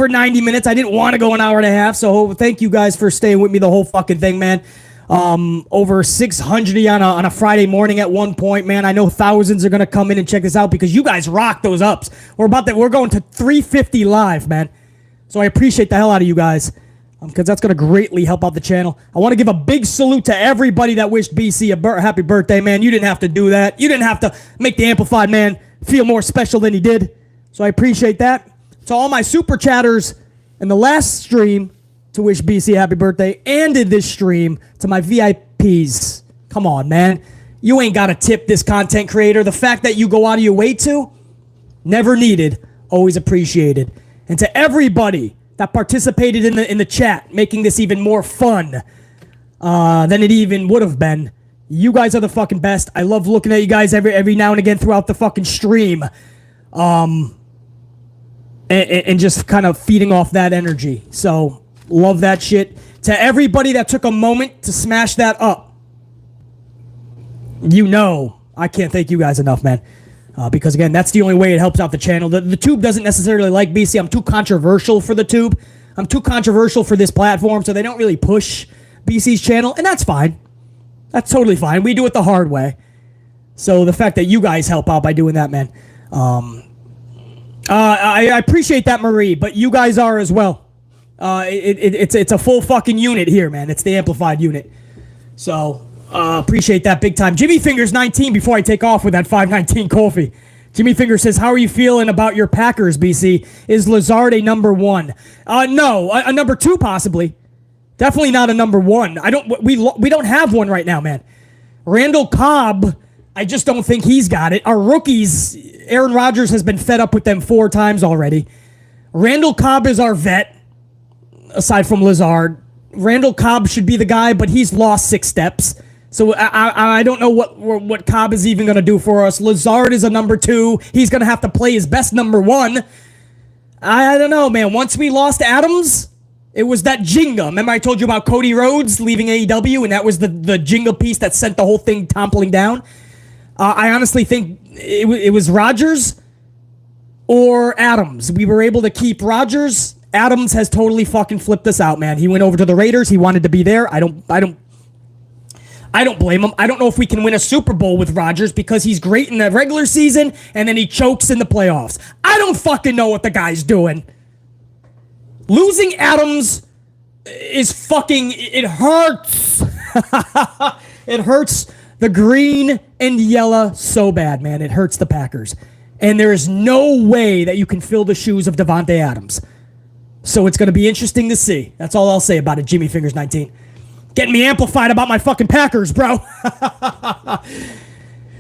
90 minutes. I didn't want to go an hour and a half, so thank you guys for staying with me the whole fucking thing, man. Over 600 on a Friday morning at one point, man. I know thousands are gonna come in and check this out because you guys rock those ups. We're going to 350 live, man. So I appreciate the hell out of you guys, because that's gonna greatly help out the channel. I want to give a big salute to everybody that wished BC a happy birthday, man. You didn't have to do that. You didn't have to make the Amplified man feel more special than he did. So I appreciate that. To all my super chatters in the last stream to wish BC a happy birthday, and in this stream to my VIPs. Come on, man. You ain't got to tip this content creator. The fact that you go out of your way to, never needed, always appreciated. And to everybody that participated in the chat, making this even more fun than it even would have been, you guys are the fucking best. I love looking at you guys every now and again throughout the fucking stream. And just kind of feeding off that energy. So, love that shit. To everybody that took a moment to smash that up, I can't thank you guys enough, man. Because, again, that's the only way it helps out the channel. The tube doesn't necessarily like BC. I'm too controversial for the tube. I'm too controversial for this platform, so they don't really push BC's channel, and that's fine. That's totally fine. We do it the hard way. So, the fact that you guys help out by doing that, man, I appreciate that, Marie, but you guys are as well. It's a full fucking unit here, man. It's the Amplified unit. So, appreciate that big time. Jimmy Fingers 19 before I take off with that 519 coffee. Jimmy Fingers says, how are you feeling about your Packers, BC? Is Lazard a number one? No, a number two possibly. Definitely not a number one. We don't have one right now, man. Randall Cobb, I just don't think he's got it. Our rookies, Aaron Rodgers has been fed up with them 4 times already. Randall Cobb is our vet, aside from Lazard. Randall Cobb should be the guy, but he's lost 6 steps. So I don't know what Cobb is even going to do for us. Lazard is a number 2. He's going to have to play his best number 1. I don't know, man. Once we lost Adams, it was that Jenga. Remember I told you about Cody Rhodes leaving AEW, and that was the Jenga piece that sent the whole thing toppling down? I honestly think it was Rodgers or Adams. We were able to keep Rodgers. Adams has totally fucking flipped us out, man. He went over to the Raiders. He wanted to be there. I don't blame him. I don't know if we can win a Super Bowl with Rodgers because he's great in the regular season and then he chokes in the playoffs. I don't fucking know what the guy's doing. Losing Adams is fucking... It hurts. It hurts the green and yellow so bad, man. It hurts the Packers. And there is no way that you can fill the shoes of Davante Adams. So it's going to be interesting to see. That's all I'll say about it, Jimmy Fingers 19. Getting me amplified about my fucking Packers, bro.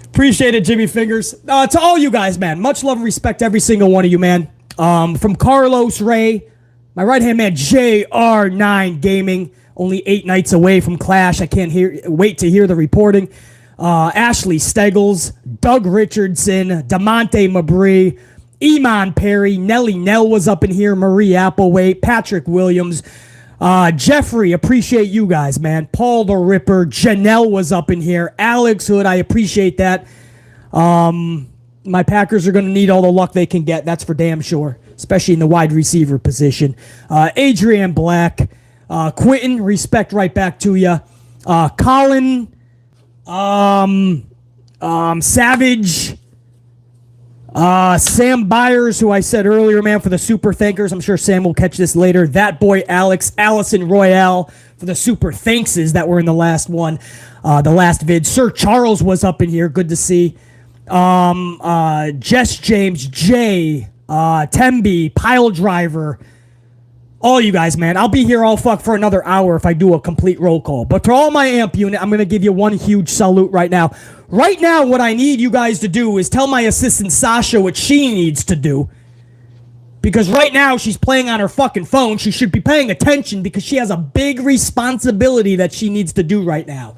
Appreciate it, Jimmy Fingers. To all you guys, man. Much love and respect to every single one of you, man. From Carlos Ray, my right-hand man, JR9 Gaming. Only 8 nights away from Clash. I can't wait to hear the reporting. Ashley Steggles, Doug Richardson, DeMonte Mabry, Iman Perry, Nelly Nell was up in here, Marie Applewhite, Patrick Williams, Jeffrey, appreciate you guys, man. Paul the Ripper, Janelle was up in here, Alex Hood, I appreciate that. My Packers are going to need all the luck they can get, that's for damn sure, especially in the wide receiver position. Adrian Black, Quentin, respect right back to you. Colin, Savage, Sam Byers, who I said earlier, man, for the super thankers. I'm sure Sam will catch this later. That boy Alex, Allison Royale for the super thankses that were in the last one, the last vid. Sir Charles was up in here. Good to see. Jess James, Jay, Temby, Pile Driver. All you guys, man. I'll be here all fuck for another hour if I do a complete roll call. But for all my amp unit, I'm going to give you one huge salute right now. Right now, what I need you guys to do is tell my assistant Sasha what she needs to do. Because right now, she's playing on her fucking phone. She should be paying attention because she has a big responsibility that she needs to do right now.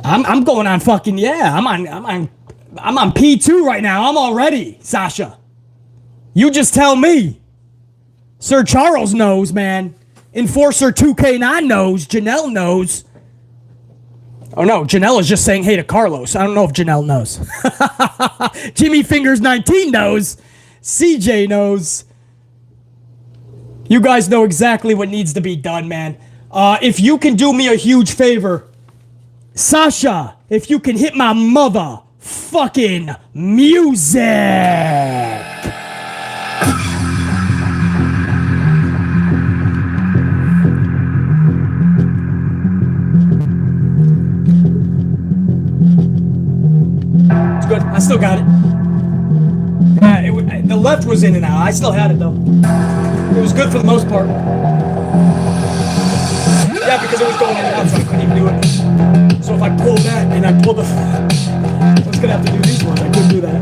I'm going on fucking, yeah. I'm on P2 right now. I'm all ready, Sasha. You just tell me. Sir Charles knows, man. Enforcer 2K9 knows. Janelle knows. Oh, no. Janelle is just saying hey to Carlos. I don't know if Janelle knows. Jimmy Fingers 19 knows. CJ knows. You guys know exactly what needs to be done, man. If you can do me a huge favor, Sasha, if you can hit my mother fucking music. Good. I still got it. Yeah, the left was in and out. I still had it though. It was good for the most part. Yeah, because it was going in and out, so I couldn't even do it. So if I pull that and I pull the... I was gonna have to do these ones. I couldn't do that.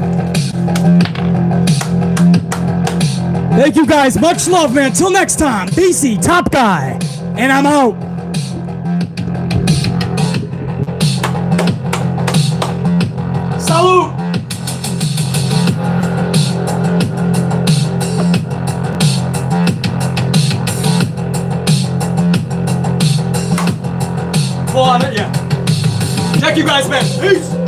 Thank you guys. Much love, man. Till next time. BC, top guy. And I'm out. Salute! Full on it, yeah. Check you guys, man. Peace!